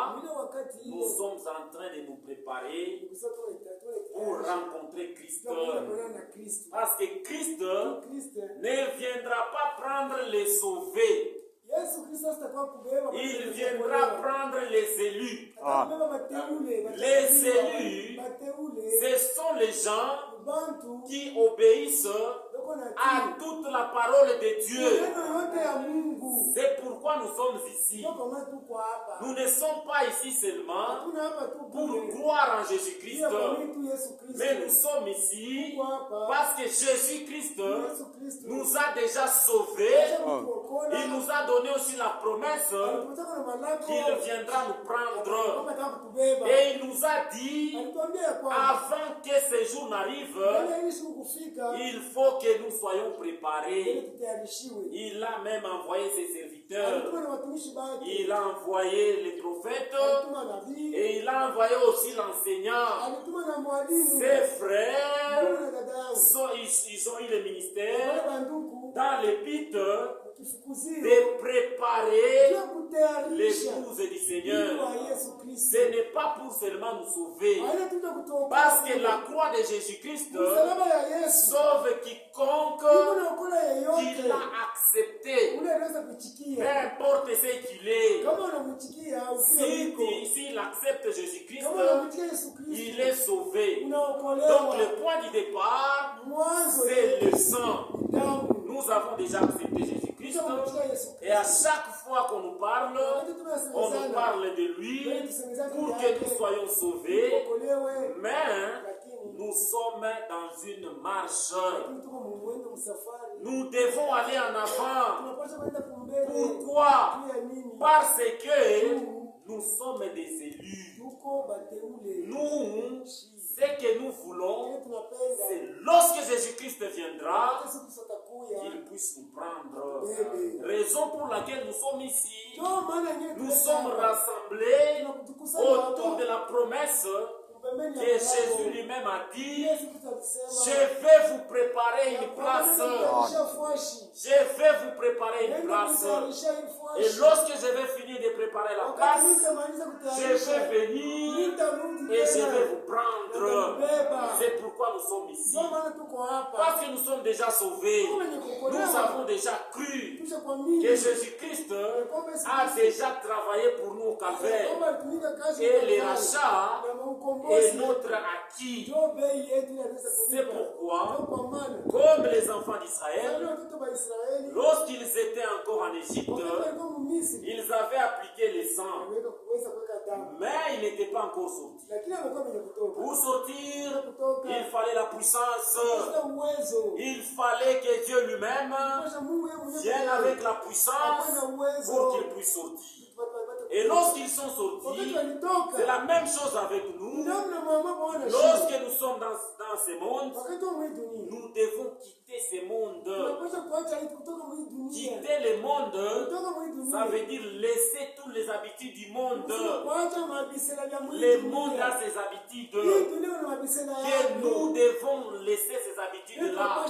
nous sommes en train de nous préparer pour rencontrer Christ. Parce que Christ ne viendra pas prendre les sauvés. Il viendra prendre les élus. Les élus, ce sont les gens qui obéissent à toute la parole de Dieu. C'est pourquoi nous sommes ici. Nous ne sommes pas ici seulement pour croire en Jésus-Christ, mais nous sommes ici parce que Jésus-Christ nous a déjà sauvés. Il nous a donné aussi la promesse qu'il viendra nous prendre. Et il nous a dit, avant que ce jour n'arrive, il faut que nous soyons préparés. Il a même envoyé ses serviteurs. Il a envoyé les prophètes. Et il a envoyé aussi l'enseignant. Ses frères, ils ont eu le ministère dans les pits de préparer l'épouse du Seigneur. Ce n'est pas pour seulement nous sauver, parce que la croix de Jésus-Christ sauve quiconque qui l'a accepté, peu importe ce qu'il est. S'il accepte Jésus-Christ, il est sauvé. Donc le point du départ, c'est le sang. Nous avons déjà accepté Jésus-Christ. Et à chaque fois qu'on nous parle, on nous parle de lui pour que nous soyons sauvés. Mais nous sommes dans une marche. Nous devons aller en avant. Pourquoi? Parce que nous sommes des élus. Nous, ce que nous voulons, c'est lorsque Jésus-Christ viendra, qu'il puisse nous prendre. Raison pour laquelle nous sommes ici. Nous sommes rassemblés autour de la promesse que Jésus lui-même a dit, je vais vous préparer une place. Je vais vous préparer une place. Et lorsque je vais finir de préparer la place, je vais venir et je vais vous prendre. C'est pourquoi nous sommes ici. Parce que nous sommes déjà sauvés. Nous avons déjà cru que Jésus-Christ a déjà travaillé pour nous au calvaire. Et les rachats est notre acquis. C'est pourquoi, comme les enfants d'Israël, lorsqu'ils étaient encore en Égypte, ils avaient appliqué les sang, mais ils n'étaient pas encore sortis. Pour sortir, il fallait la puissance. Il fallait que Dieu lui-même vienne avec la puissance pour qu'ils puissent sortir. Et lorsqu'ils sont sortis, c'est la même chose avec nous. Lorsque nous sommes dans ce monde, nous devons quitter ce monde. Quitter le monde, ça veut dire laisser toutes les habitudes du monde. Le monde a ses habitudes. Et nous devons laisser ces habitudes-là.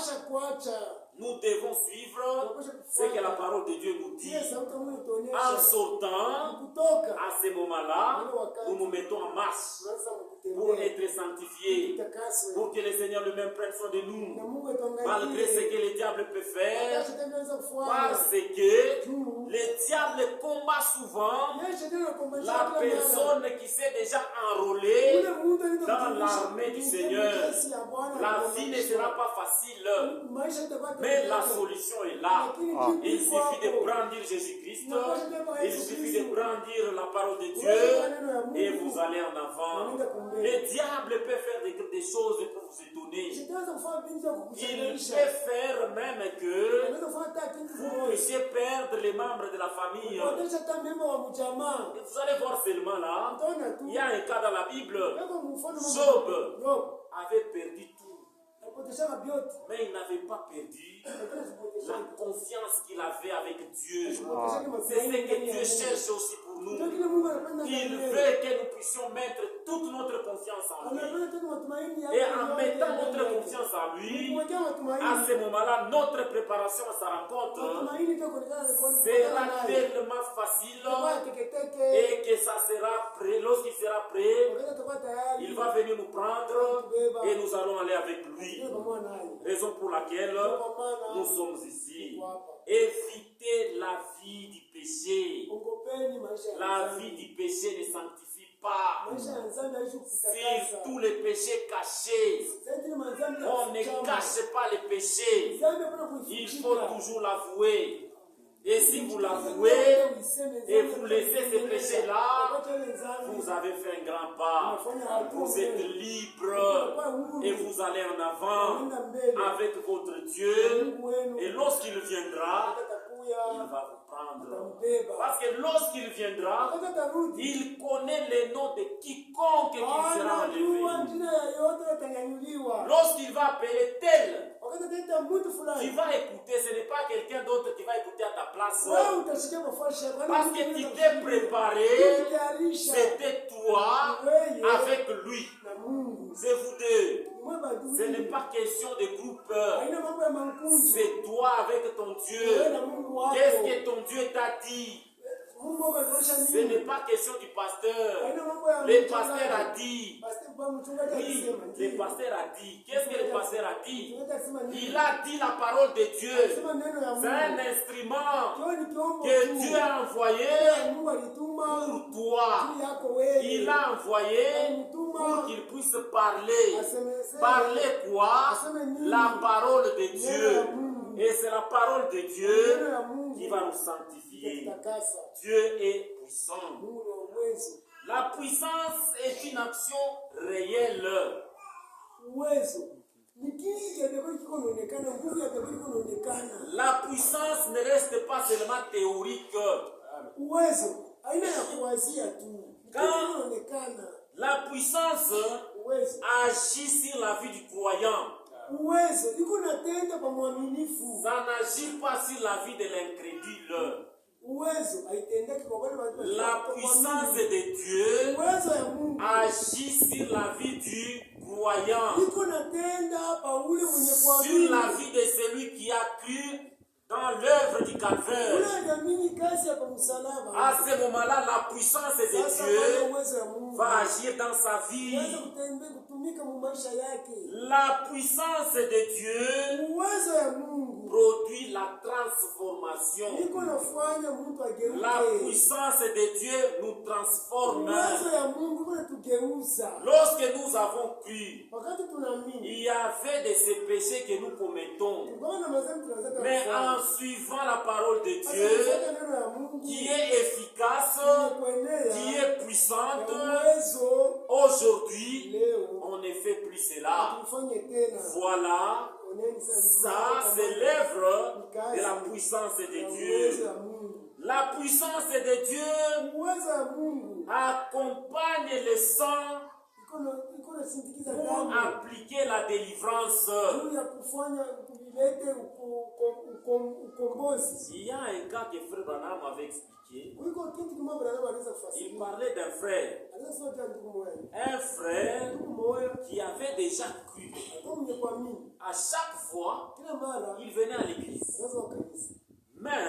Nous devons suivre ce que la parole de Dieu nous dit. En sortant, à ce moment-là, nous nous mettons en marche pour être sanctifiés, pour que le Seigneur lui-même prenne soin de nous, malgré ce que le diable peut faire, parce que le diable combat souvent la personne qui s'est déjà enrôlée dans l'armée du Seigneur. La vie ne sera pas facile, mais la solution est là. Il suffit de brandir Jésus-Christ, il suffit de brandir la parole de Dieu et vous allez en avant. Le diable peut faire des choses pour vous étonner. Il peut faire même que vous puissiez perdre les membres de la famille. Vous allez voir seulement là, il y a un cas dans la Bible. Job avait perdu tout. Mais il n'avait pas perdu la confiance qu'il avait avec Dieu. C'est ce que Dieu cherche aussi pour nous. Il veut que nous puissions mettre toute notre confiance en lui. Et en mettant notre confiance en lui, à ce moment-là, notre préparation à sa rencontre sera tellement facile et que ça sera prêt. Lorsqu'il sera prêt, il va venir nous prendre et nous allons aller avec lui. Raison pour laquelle nous sommes ici. Évitez la vie du péché. La vie du péché ne sanctifie pas. Sur tous les péchés cachés, on ne cache pas les péchés. Il faut toujours l'avouer. Et si vous l'avouez et vous laissez ces péchés-là, vous avez fait un grand pas. Vous êtes libre et vous allez en avant avec votre Dieu. Et lorsqu'il viendra, il va vous prendre. Parce que lorsqu'il viendra, il connaît les noms de quiconque qui sera enlevé. Lorsqu'il va appeler tel, tu vas écouter, ce n'est pas quelqu'un d'autre qui va écouter à ta place. Parce que tu t'es préparé, c'était toi avec lui. C'est vous deux. Ce n'est pas question de groupe. C'est toi avec ton Dieu. Qu'est-ce que ton Dieu t'a dit? Ce n'est pas question du pasteur. Le pasteur a dit. Oui, le pasteur a dit. Qu'est-ce que le pasteur a dit? Il a dit la parole de Dieu. C'est un instrument que Dieu a envoyé pour toi. Il a envoyé pour qu'il puisse parler. Parler quoi? La parole de Dieu. Et c'est la parole de Dieu qui va nous sanctifier. Dieu est puissant. La puissance est une action réelle. La puissance ne reste pas seulement théorique. Quand la puissance agit sur la vie du croyant, ça n'agit pas sur la vie de l'incrédule. La puissance de Dieu agit sur la vie du croyant, sur la vie de celui qui a cru dans l'œuvre du calvaire. À ce moment-là, la puissance de Dieu va agir dans sa vie. La puissance de Dieu produit la transformation. La puissance de Dieu nous transforme. Lorsque nous avons cru, il y avait de ces péchés que nous commettons. Mais en suivant la parole de Dieu, qui est efficace, qui est puissante, aujourd'hui, on ne fait plus cela. Voilà, ça c'est l'œuvre de la puissance de Dieu. La puissance de Dieu accompagne le sang pour appliquer la délivrance. Il y a un cas que Frère Branham avait expliqué. Il parlait d'un frère. Un frère qui avait déjà cru. À chaque fois, il venait à l'église. Mais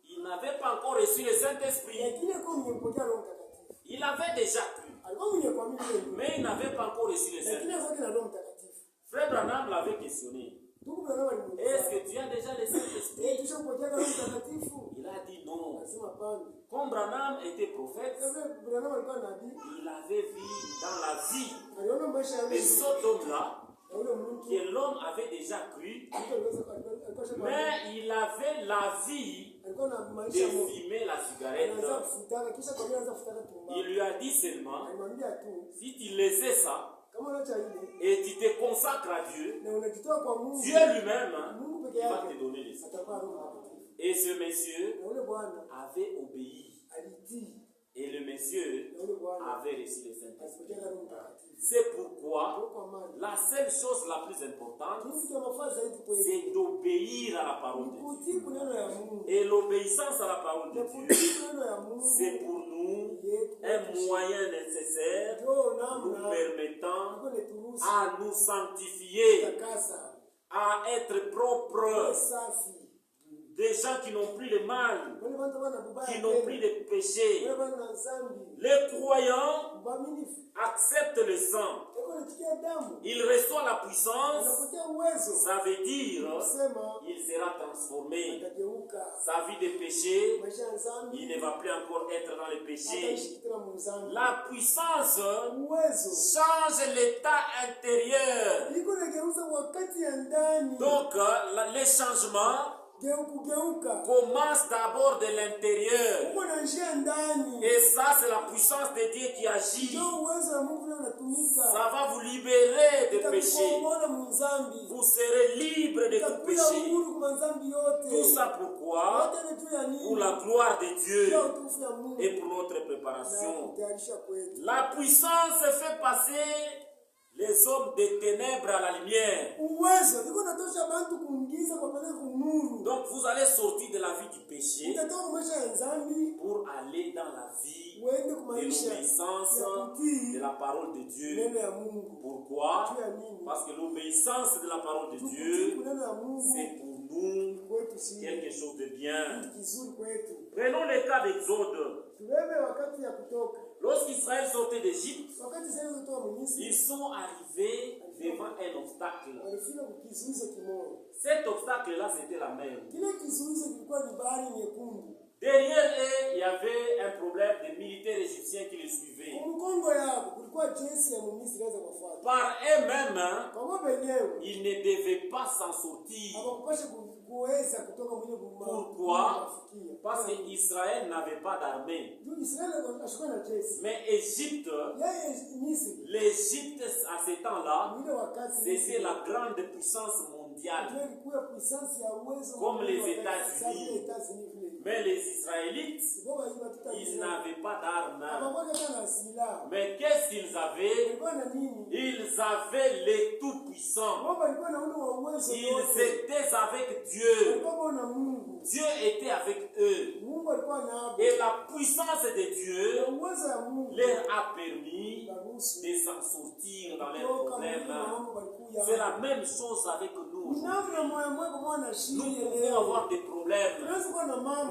il n'avait pas encore reçu le Saint-Esprit. Il avait déjà cru. Mais il n'avait pas encore reçu le Saint-Esprit. Frère Branham l'avait questionné. Est-ce que tu as déjà le Saint-Esprit? Il a dit non. Comme Branham était prophète, il avait vu dans la vie de cet homme-là que l'homme avait déjà cru, mais il avait la vie de fumer la cigarette. Il lui a dit seulement, si tu laissais ça, et tu te consacres à Dieu, Dieu lui-même, il va te donner les Saint. Et ce monsieur avait obéi. Et le monsieur avait reçu le Saint-Esprit. C'est pourquoi la seule chose la plus importante, c'est d'obéir à la parole de Dieu. Et l'obéissance à la parole de Dieu, c'est pour nous un moyen nécessaire nous permettant à nous sanctifier, à être propres. Des gens qui n'ont plus le mal, qui n'ont plus de péché. Les croyants acceptent le sang. Ils reçoivent la puissance. Ça veut dire il sera transformé. Sa vie de péché, il ne va plus encore être dans le péché. La puissance change l'état intérieur. Donc, les changements commence d'abord de l'intérieur. Et ça, c'est la puissance de Dieu qui agit. Ça va vous libérer de péché. Vous serez libre de tout péché. Tout ça pourquoi? Pour la gloire de Dieu et pour notre préparation. La puissance fait passer les hommes des ténèbres à la lumière. Donc vous allez sortir de la vie du péché pour aller dans la vie de l'obéissance de la parole de Dieu. Pourquoi? Parce que l'obéissance de la parole de Dieu, c'est pour nous quelque chose de bien. Prenons le cas d'Exode. Lorsqu'Israël sortait d'Égypte, ils sont arrivés devant un obstacle. Cet obstacle-là, c'était la mer. Derrière eux, il y avait un problème des militaires égyptiens qui les suivaient. Par eux-mêmes, ils ne devaient pas s'en sortir. Pourquoi? Parce qu'Israël n'avait pas d'armée. Mais l'Égypte à ce temps-là, c'était la grande puissance mondiale, comme les États-Unis. Mais les Israélites, ils n'avaient pas d'armes. Mais qu'est-ce qu'ils avaient? Ils avaient les tout-puissants. Ils étaient avec Dieu. Dieu était avec eux. Et la puissance de Dieu leur a permis de s'en sortir dans leurs problèmes. C'est la même chose avec nous. Nous pouvons avoir des problèmes.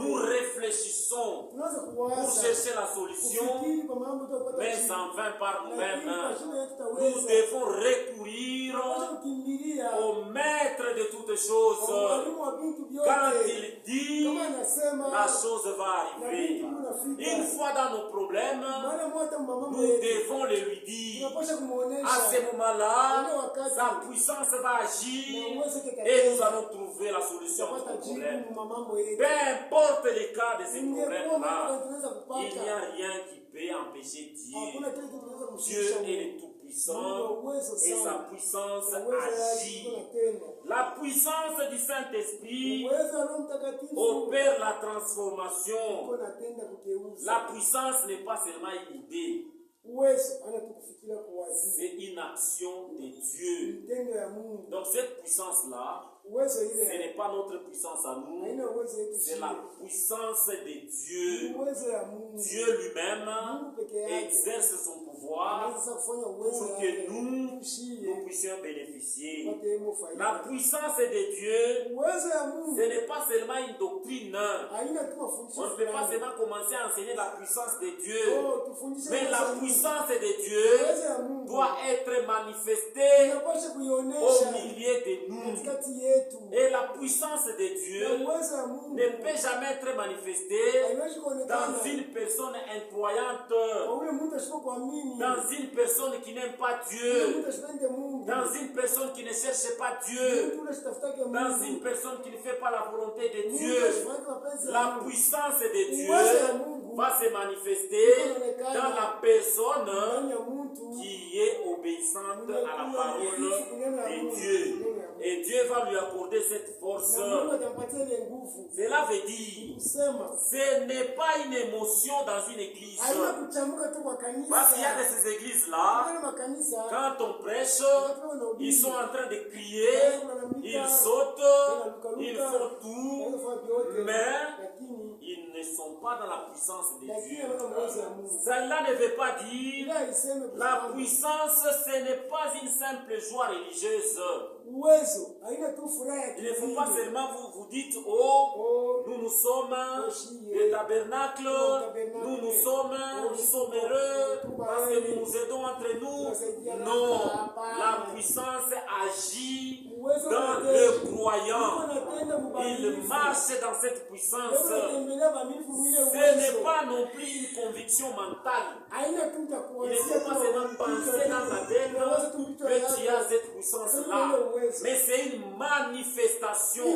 Nous réfléchissons pour chercher la solution, mais sans vain par nous-mêmes. Nous devons recourir au maître de toutes choses. Quand il dit, la chose va arriver. Une fois dans nos problèmes, nous devons le lui dire. À ce moment-là, sa puissance va agir et nous allons trouver la solution à notre problème. Peu importe les cas de ces problèmes-là, il n'y a rien qui peut empêcher Dieu. Dieu est le Tout-Puissant et sa puissance agit. La puissance du Saint-Esprit opère la transformation. La puissance n'est pas seulement une idée. C'est une action de Dieu. Donc cette puissance-là, ce n'est pas notre puissance à nous, c'est la puissance de Dieu. Dieu lui-même exerce son pouvoir pour que nous puissions bénéficier. La puissance de Dieu, ce n'est pas seulement une doctrine. On ne peut pas seulement commencer à enseigner la puissance de Dieu, mais la puissance de Dieu doit être manifestée au milieu de nous. Et la puissance de Dieu ne peut jamais être manifestée dans une personne incroyante, dans une personne qui n'aime pas Dieu, dans une personne qui ne cherche pas Dieu, dans une personne qui ne fait pas la volonté de Dieu. La puissance de Dieu va se manifester dans la personne qui est obéissante à la parole de Dieu. Et Dieu va lui accorder cette force. Cela veut dire, ce n'est pas une émotion dans une église. Parce qu'il y a de ces églises-là, quand on prêche, ils sont en train de crier, ils sautent, ils font tout, mais ils ne sont pas dans la puissance de Dieu. Cela ne veut pas dire la puissance, ce n'est pas une simple joie religieuse. Il ne faut pas seulement vous dites, oh, nous sommes le tabernacle, nous sommes heureux parce que nous nous aidons entre nous. Non, la puissance agit dans le croyant. Il marche dans cette puissance. Ce n'est pas non plus une conviction mentale. Il ne faut pas seulement penser dans ta tête que tu as cette puissance-là. Mais c'est une manifestation.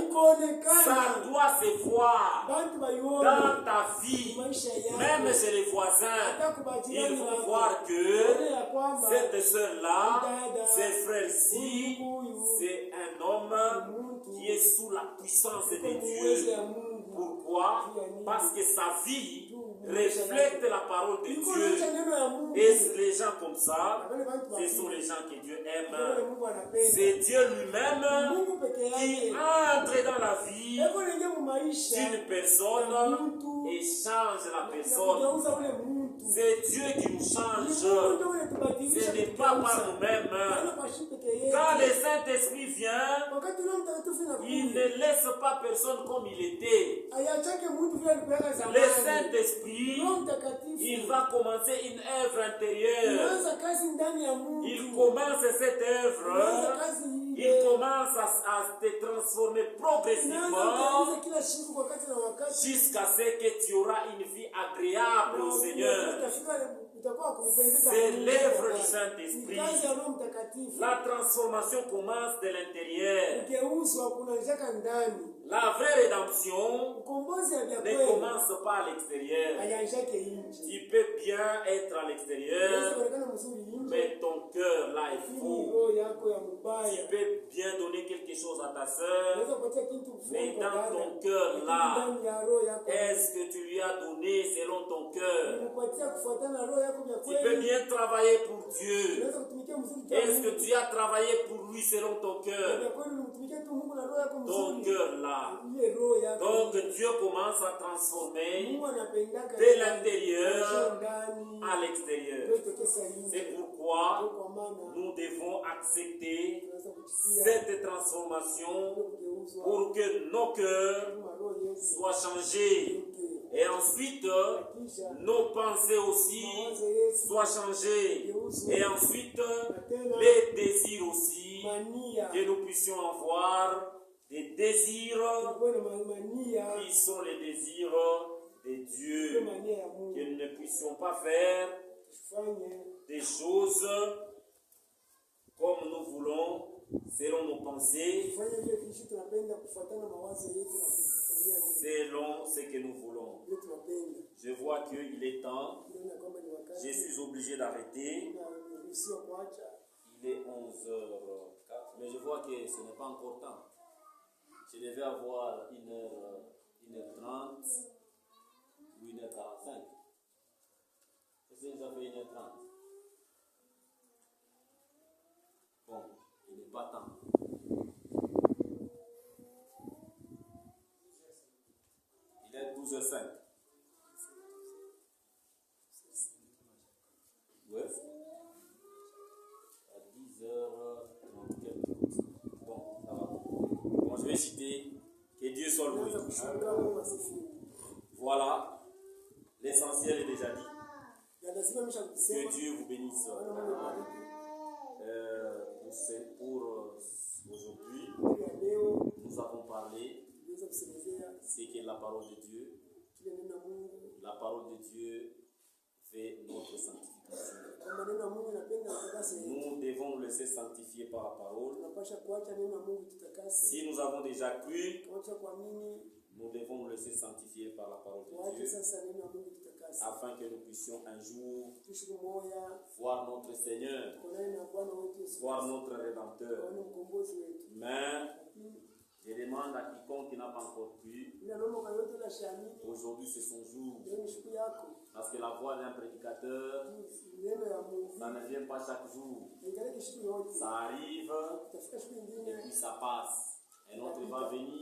Ça doit se voir dans ta vie. Même chez les voisins, ils vont voir que cette soeur-là, ces frères-ci, c'est un homme qui est sous la puissance de Dieu. Pourquoi? Parce que sa vie reflète la parole de Dieu. Et les gens comme ça, ce sont les gens que Dieu aime. C'est Dieu lui-même qui entre dans la vie d'une personne et change la personne. C'est Dieu qui nous change. Ce n'est pas par nous-mêmes. Quand le Saint-Esprit vient, il ne laisse pas personne comme il était. Le Saint-Esprit, il va commencer une œuvre intérieure. Il commence cette œuvre. Il commence à te transformer progressivement jusqu'à ce que tu auras une vie agréable au Seigneur. C'est l'œuvre du Saint-Esprit. La transformation commence de l'intérieur. La vraie rédemption ne commence pas à l'extérieur. Tu peux bien être à l'extérieur, mais ton cœur là est faux. Tu peux bien donner quelque chose à ta soeur, mais dans ton cœur là, est-ce que tu lui as donné selon ton cœur? Tu peux bien travailler pour Dieu. Est-ce que tu as travaillé pour lui selon ton cœur? Ton cœur là. Donc Dieu commence à transformer de l'intérieur à l'extérieur. C'est pourquoi nous devons accepter cette transformation pour que nos cœurs soient changés. Et ensuite, nos pensées aussi soient changées. Et ensuite, les désirs aussi, que nous puissions avoir des désirs qui sont les désirs de Dieu. Que nous ne puissions pas faire des choses comme nous voulons, selon nos pensées, selon ce que nous voulons. Je vois qu'il est temps. Je suis obligé d'arrêter. Il est 11h04. Mais je vois que ce n'est pas encore temps. Je devais avoir 1h30 ou 1h45. Est-ce que déjà fait 1h30? Bon, il n'est pas temps. Il est 12h05. Ouais. À 10h34. Bon, ça va. Bon, je vais citer. Que Dieu soit loué. Voilà. L'essentiel est déjà dit. Que Dieu vous bénisse. Pour aujourd'hui, nous avons parlé c'est que la parole de Dieu. La parole de Dieu fait notre sanctification. Nous devons nous laisser sanctifier par la parole. Si nous avons déjà cru, nous devons nous laisser sanctifier par la parole de Dieu, afin que nous puissions un jour voir notre Seigneur, voir notre Rédempteur. Mais je demande à quiconque qui n'a pas encore cru, aujourd'hui c'est son jour. Parce que la voix d'un prédicateur, ça ne vient pas chaque jour. Ça arrive et puis ça passe. Un autre va venir et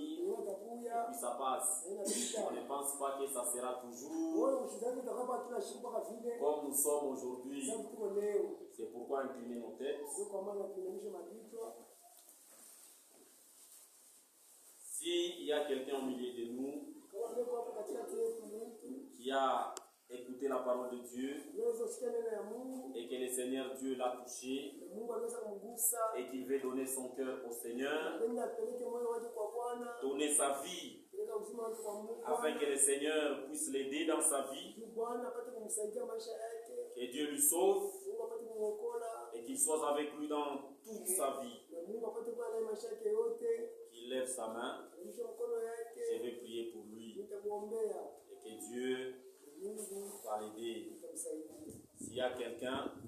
puis ça passe. On ne pense pas que ça sera toujours comme nous sommes aujourd'hui. C'est pourquoi incliner nos têtes. S'il y a quelqu'un au milieu de nous qui a écouté la parole de Dieu et que le Seigneur Dieu l'a touché et qu'il veut donner son cœur au Seigneur, donner sa vie afin que le Seigneur puisse l'aider dans sa vie, que Dieu lui sauve et qu'il soit avec lui dans toute sa vie. Qu'il lève sa main, je vais prier pour lui et que Dieu va l'aider. S'il y a quelqu'un qui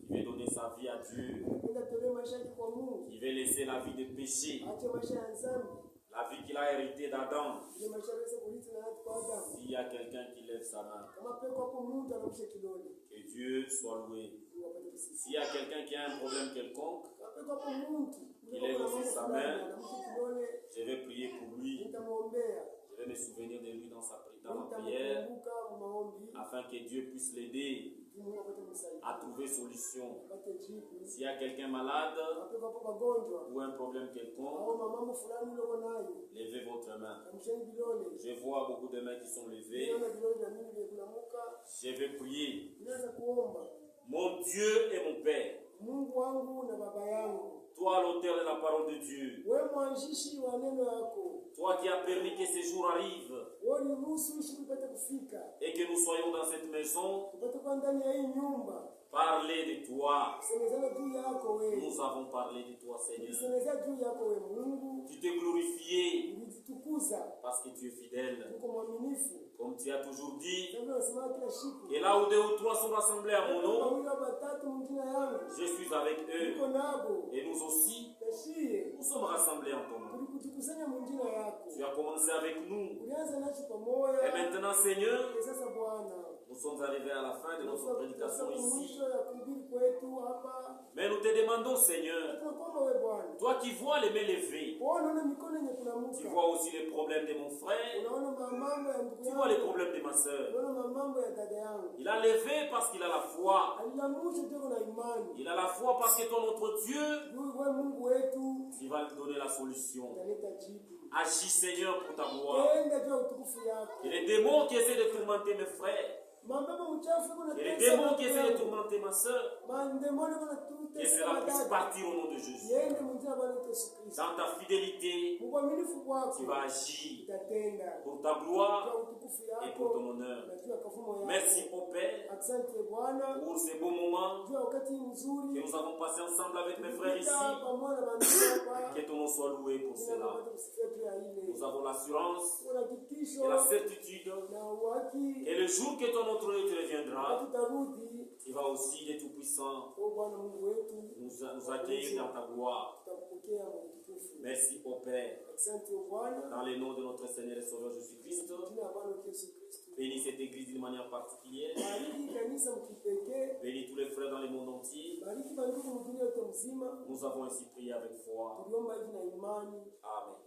veut donner sa vie à Dieu, qui veut laisser la vie de péché, la vie qu'il a héritée d'Adam, s'il y a quelqu'un qui lève sa main, que Dieu soit loué. S'il y a quelqu'un qui a un problème quelconque, il lève aussi sa main, je vais prier pour lui. Je vais me souvenir de lui dans la prière, afin que Dieu puisse l'aider à trouver solution. S'il y a quelqu'un malade ou un problème quelconque, votre main. Je vois beaucoup de mains qui sont levées. Je vais prier. Mon Dieu et mon Père, toi l'auteur de la parole de Dieu, toi qui as permis que ces jours arrivent et que nous soyons dans cette maison, parler de toi. Nous avons parlé de toi, Seigneur. Tu t'es glorifié parce que tu es fidèle. Comme tu as toujours dit, et là où deux ou trois sont rassemblés à mon nom, je suis avec eux. Et nous aussi, nous sommes rassemblés en ton nom. Tu as commencé avec nous. Et maintenant, Seigneur, nous sommes arrivés à la fin de notre prédication ici. Mais nous te demandons, Seigneur, toi qui vois les mains levées, tu vois aussi les problèmes de mon frère, tu vois les problèmes de ma soeur. Il a levé parce qu'il a la foi. Il a la foi parce que ton notre Dieu, tu vas lui donner la solution. Agis, Seigneur, pour ta gloire. Et les démons qui essaient de tourmenter mes frères, et les démons qui essaient de tourmenter ma soeur, que cela puisse partir au nom de Jésus. Dans ta fidélité, tu vas agir pour ta gloire et pour ton honneur. Merci, au Père, pour ces beaux moments que nous avons passés ensemble avec mes frères ici. Que ton nom soit loué pour cela. Nous avons l'assurance et la certitude que le jour que ton autre Dieu reviendra, il va aussi, les Tout-Puissants, nous accueillir dans ta gloire. Merci au Père. Dans le nom de notre Seigneur et Sauveur Jésus-Christ, bénis cette église d'une manière particulière. Bénis tous les frères dans le monde entier. Nous avons ainsi prié avec foi. Amen.